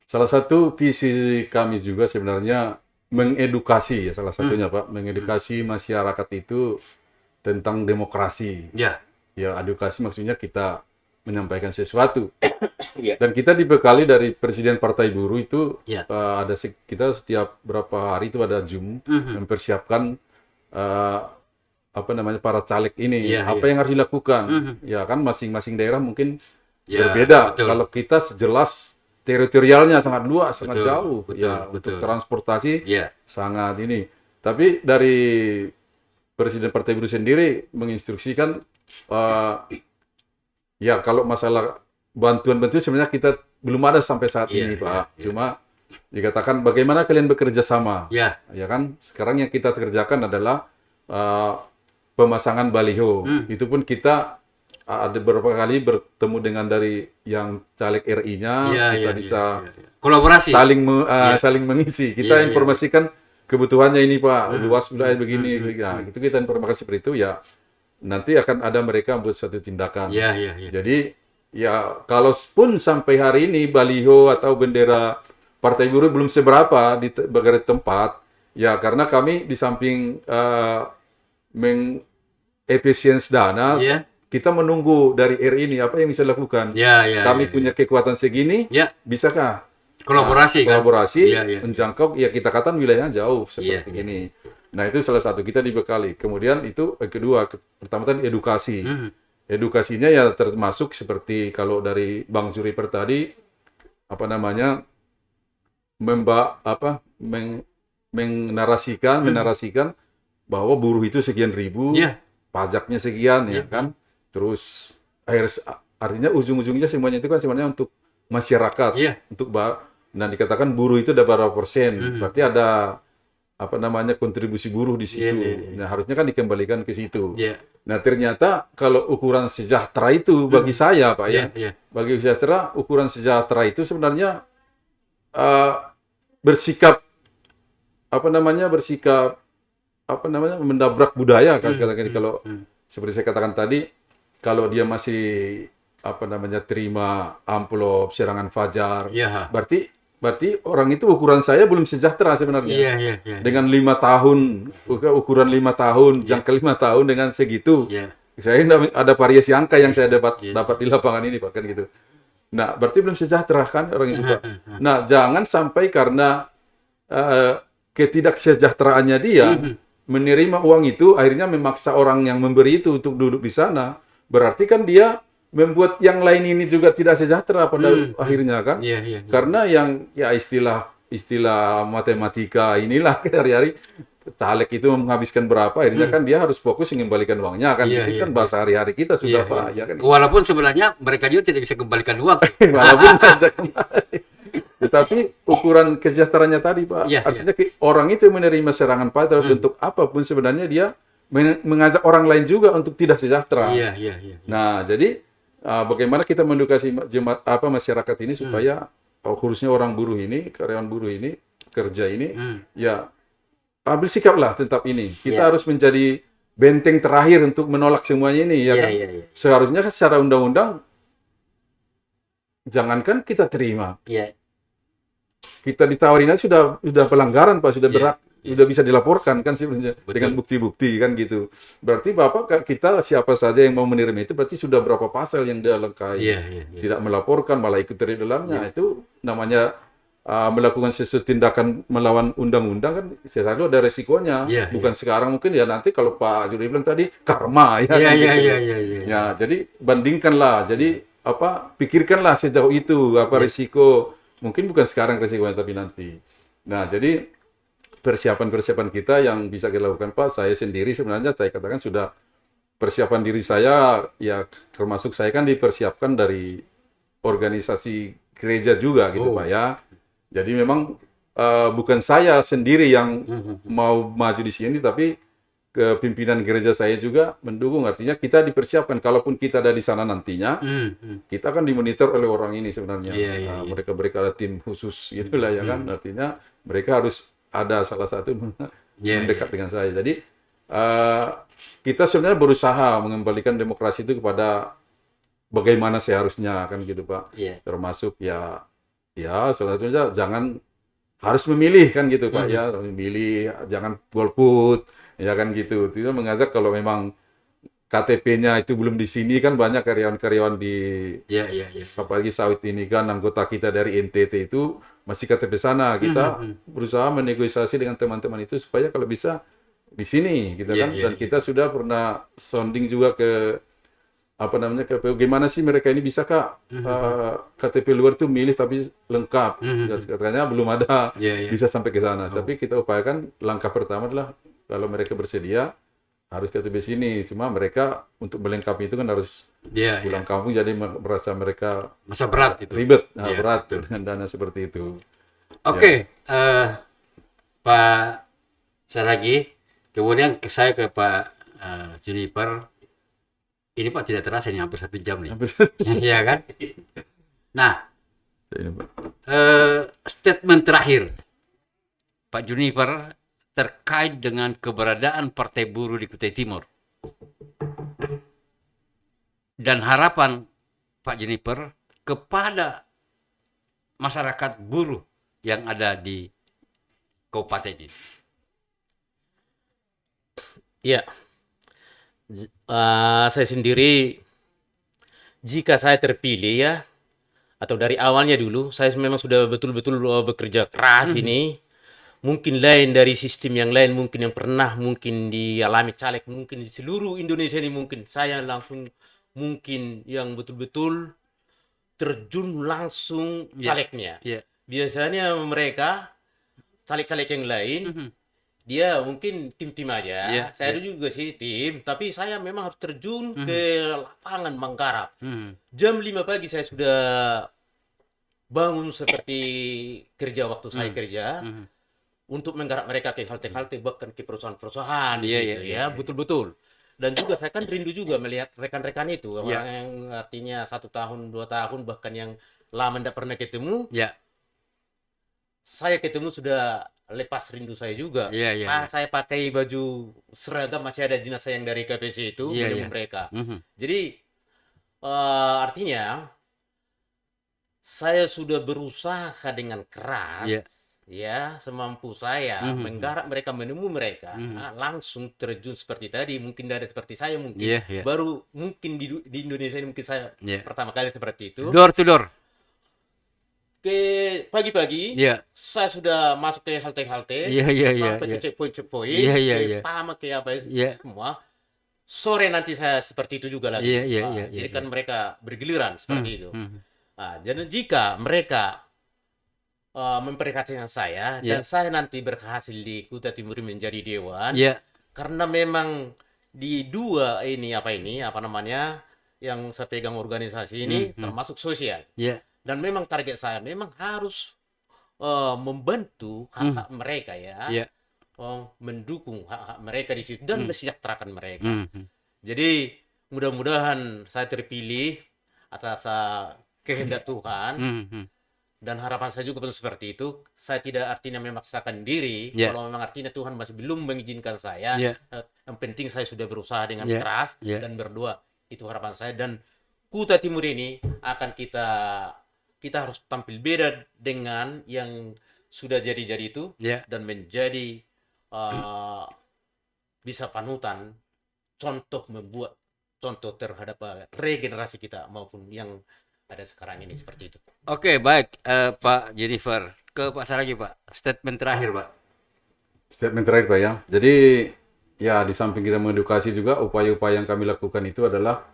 Salah satu visi kami juga sebenarnya mengedukasi ya salah satunya Pak, mengedukasi masyarakat itu tentang demokrasi. Ya. Ya, edukasi maksudnya kita menyampaikan sesuatu. Ya. Dan kita dibekali dari Presiden Partai Buruh itu Ya. kita setiap berapa hari itu ada Zoom mempersiapkan para caleg ini Ya, apa yang harus dilakukan. Ya kan masing-masing daerah mungkin Ya, berbeda. betul. Kalau kita jelas teritorialnya sangat luas, sangat Betul, jauh. betul, Ya, betul. untuk transportasi Ya. sangat ini. Tapi dari Presiden Partai Buruh sendiri menginstruksikan ya kalau masalah bantuan-bantuan sebenarnya kita belum ada sampai saat Iya, ini, iya, Pak. iya. Cuma dikatakan bagaimana kalian bekerja sama. Ya. Ya kan? Sekarang yang kita kerjakan adalah pemasangan baliho. Itu pun kita ada beberapa kali bertemu dengan dari yang caleg RI-nya, Ya, kita ya, bisa ya, ya. Kolaborasi. saling mengisi. Kita Iya, iya. informasikan kebutuhannya ini Pak, luas wilayah begini. Ya, itu kita informasi seperti itu ya. Nanti akan ada mereka membuat satu tindakan. Ya, ya, ya. Jadi ya kalau pun sampai hari ini baliho atau bendera Partai Buruh belum seberapa di berbagai tempat, ya karena kami di samping mengefisiensi dana, Ya. kita menunggu dari RI ini apa yang bisa dilakukan. Ya, ya, Kami ya, punya kekuatan segini, Ya. bisakah Kolaborasi kan? kolaborasi Iya, iya. menjangkau ya kita katakan wilayahnya jauh seperti Iya, ini. Nah, itu salah satu kita dibekali. Kemudian itu kedua, pertama tadi edukasi. Edukasinya ya termasuk seperti kalau dari Bang Zuriper tadi menarasikan bahwa buruh itu sekian ribu, Iya. pajaknya sekian ya kan. Terus artinya ujung-ujungnya semuanya itu kan sebenarnya untuk masyarakat, Iya. nah dikatakan buruh itu ada berapa persen, berarti ada kontribusi buruh di situ. Iya. Nah, harusnya kan dikembalikan ke situ. Ya. Nah, ternyata kalau ukuran sejahtera itu bagi saya, Pak ya, Ya. bagi ukuran sejahtera itu sebenarnya bersikap mendabrak budaya kan katakan kalau seperti saya katakan tadi, kalau dia masih terima amplop serangan fajar, Ya. berarti orang itu ukuran saya belum sejahtera sebenarnya. Iya. Dengan 5 tahun, ukuran 5 tahun, jangka 5 tahun dengan segitu. Ya. Saya ada variasi angka yang saya dapat di lapangan ini Pak kan gitu. Nah, berarti belum sejahtera kan orang itu Pak. Nah, jangan sampai karena ketidaksejahteraan dia menerima uang itu akhirnya memaksa orang yang memberi itu untuk duduk di sana. Berarti kan dia membuat yang lain ini juga tidak sejahtera pada akhirnya kan. Iya. Karena yang ya istilah matematika inilah hari-hari caleg itu menghabiskan berapa akhirnya kan dia harus fokus mengembalikan uangnya kan. Iya, Itu iya, kan bahasa hari-hari kita sudah Iya, Pak ya kan. Walaupun sebenarnya mereka juga tidak bisa kembalikan uang. Walaupun bisa kembali. Tetapi ukuran kesejahteraannya tadi Pak, Iya, artinya orang itu menerima serangan fajar bentuk apapun sebenarnya dia mengajak orang lain juga untuk tidak sejahtera. Iya. Nah, jadi bagaimana kita mengedukasi masyarakat ini supaya khususnya orang buruh ini, karyawan buruh ini, kerja ini, ya ambil sikaplah tentang ini. Kita harus menjadi benteng terakhir untuk menolak semuanya ini, ya kan? Iya. Seharusnya secara undang-undang jangankan kita terima, Iya. kita ditawarin aja sudah pelanggaran Pak, sudah berat. Iya. Sudah bisa dilaporkan kan sebenarnya Betul. dengan bukti-bukti kan gitu. Berarti Bapak kita siapa saja yang mau menerima itu berarti sudah berapa pasal yang dia lengkapi. Iya. Tidak melaporkan malah ikut di dalamnya itu namanya melakukan sesuatu tindakan melawan undang-undang kan selalu ada resikonya. Iya, Bukan sekarang mungkin ya nanti kalau Pak Juri bilang tadi karma ya. Iya. kan gitu. Iya. Ya, jadi bandingkanlah. Jadi pikirkanlah sejauh itu risiko. Mungkin bukan sekarang risikonya tapi nanti. Nah, jadi persiapan-persiapan kita yang bisa kita lakukan Pak, saya sendiri sebenarnya saya katakan sudah persiapan diri saya ya termasuk saya kan dipersiapkan dari organisasi gereja juga gitu Pak ya. Jadi memang bukan saya sendiri yang mau maju di sini, tapi ke pimpinan gereja saya juga mendukung. Artinya kita dipersiapkan, kalaupun kita ada di sana nantinya, kita kan dimonitor oleh orang ini sebenarnya. Iya, iya, iya. Mereka ada tim khusus gitulah ya kan. Artinya mereka harus ada salah satu Iya, mendekat dengan saya. Jadi kita sebenarnya berusaha mengembalikan demokrasi itu kepada bagaimana seharusnya kan gitu Pak. Iya. Termasuk ya salah satunya jangan harus memilih kan gitu Pak ya, memilih, jangan golput ya kan gitu. Tidak mengajak kalau memang KTP-nya itu belum di sini, kan banyak karyawan-karyawan di Iya, iya, iya. apalagi sawit ini kan, anggota kita dari NTT itu masih KTP sana. Kita berusaha menegosiasi dengan teman-teman itu supaya kalau bisa di sini gitu Iya, kan. iya, Dan kita sudah pernah sounding juga ke apa namanya, KPU, gimana sih mereka ini bisa Kak KTP luar tuh milih tapi lengkap. Dan katanya belum ada Iya, iya. bisa sampai ke sana. Tapi kita upayakan langkah pertama adalah kalau mereka bersedia harus KTP sini. Cuma mereka untuk melengkapi itu kan harus Iya, iya. pulang kampung, jadi merasa mereka Masa berat itu. ribet, Iya, berat betul. dengan dana seperti itu. Oke, Pak Saragi, kemudian saya ke Pak Juniper. Ini Pak tidak terasa ini hampir 1 jam nih. Iya kan? Nah, Ini, Pak. statement terakhir Pak Juniper terkait dengan keberadaan Partai Buruh di Kutai Timur dan harapan Pak Juniper kepada masyarakat buruh yang ada di kabupaten ini. Ya, saya sendiri jika saya terpilih ya, atau dari awalnya dulu, saya memang sudah betul-betul bekerja keras ini. Mungkin lain dari sistem yang lain, mungkin yang pernah mungkin dialami caleg, mungkin di seluruh Indonesia ini mungkin saya langsung mungkin yang betul-betul terjun langsung Ya. calegnya. Ya. Biasanya mereka caleg-caleg yang lain dia mungkin tim-tim aja. Ya, Saya juga sih tim, tapi saya memang harus terjun ke lapangan menggarap. Jam 5 pagi saya sudah bangun seperti kerja waktu saya kerja untuk menggarap mereka ke halte-halte, bahkan ke perusahaan-perusahaan di Iya, situ iya, ya, betul-betul. Dan juga saya kan rindu juga melihat rekan-rekan itu, orang yang artinya 1 tahun, 2 tahun, bahkan yang lama tidak pernah ketemu. Ya. Saya ketemu sudah lepas rindu saya juga. Iya, iya, iya. Saya pakai baju seragam, masih ada dinas saya yang dari KPC itu Iya, menemui iya. mereka. Jadi artinya saya sudah berusaha dengan keras, Iya. ya semampu saya menggarap mereka, menemui mereka, langsung terjun seperti tadi. Mungkin dari seperti saya mungkin Iya, iya. baru mungkin di Indonesia ini mungkin saya Iya. pertama kali seperti itu. Door to door. Ke pagi-pagi Iya. saya sudah masuk ke halte-halte, Iya, iya, iya, sampai iya. ke checkpoint, Iya, iya, ke iya. Pama, ke apa Iya. semua. Sore nanti saya seperti itu juga lagi. Iya, iya, iya, Jadi iya, kan mereka bergiliran seperti itu. Jadi jika mereka memperhatikan saya dan saya nanti berhasil di Kutai Timur menjadi dewan, Iya. karena memang di dua ini apa namanya yang saya pegang organisasi ini termasuk sosial. Iya. Dan memang target saya memang harus membantu hak-hak mereka ya, Iya. mendukung hak-hak mereka di situ dan mesejahterakan mereka. Jadi mudah-mudahan saya terpilih atas kehendak Tuhan, dan harapan saya juga pun seperti itu. Saya tidak artinya memaksakan diri. Yeah. Kalau memang artinya Tuhan masih belum mengizinkan saya, Yeah. yang penting saya sudah berusaha dengan Yeah. keras Yeah. dan berdoa. Itu harapan saya. Dan Kutai Timur ini akan kita harus tampil beda dengan yang sudah jadi-jadi itu, Yeah. dan menjadi bisa panutan, contoh, membuat contoh terhadap regenerasi kita maupun yang ada sekarang ini seperti itu. Oke, baik, Pak Jennifer. Ke Pak Saragi, Pak. Statement terakhir, Pak. Statement terakhir Pak ya. Jadi ya di samping kita mengedukasi juga, upaya-upaya yang kami lakukan itu adalah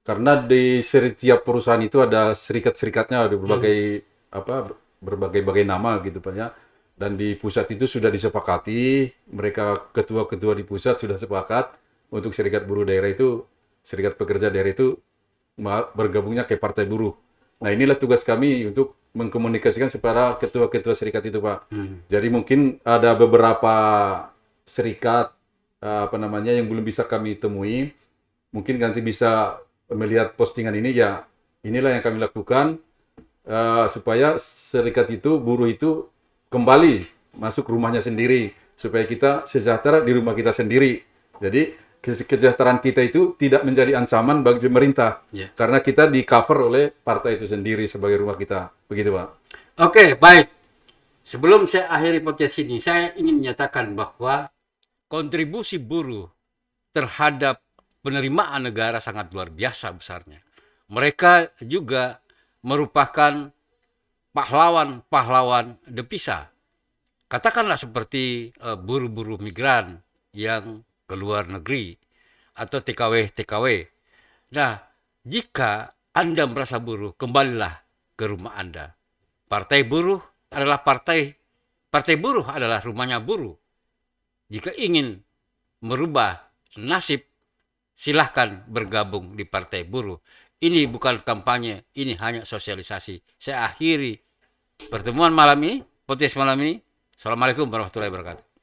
karena di setiap perusahaan itu ada serikat-serikatnya, ada berbagai nama gitu Pak ya. Dan di pusat itu sudah disepakati, mereka ketua-ketua di pusat sudah sepakat untuk serikat buruh daerah itu, serikat pekerja daerah itu bergabungnya ke partai buruh. Nah inilah tugas kami untuk mengkomunikasikan kepada ketua-ketua serikat itu, Pak. Jadi mungkin ada beberapa serikat yang belum bisa kami temui. Mungkin nanti bisa melihat postingan ini, ya inilah yang kami lakukan supaya serikat itu, buruh itu kembali masuk rumahnya sendiri, supaya kita sejahtera di rumah kita sendiri. Jadi kesejahteraan kita itu tidak menjadi ancaman bagi pemerintah, karena kita di cover oleh partai itu sendiri sebagai rumah kita. Begitu, Pak. Oke, baik. Sebelum saya akhiri podcast ini, saya ingin menyatakan bahwa kontribusi buruh terhadap penerimaan negara sangat luar biasa besarnya. Mereka juga merupakan pahlawan-pahlawan devisa. Katakanlah seperti buruh-buruh migran yang ke luar negeri atau TKW. Nah, jika Anda merasa buruh, kembalilah ke rumah Anda. Partai buruh adalah partai buruh adalah rumahnya buruh. Jika ingin merubah nasib, silahkan bergabung di partai buruh. Ini bukan kampanye, ini hanya sosialisasi. Saya akhiri pertemuan malam ini, podcast malam ini. Assalamualaikum warahmatullahi wabarakatuh.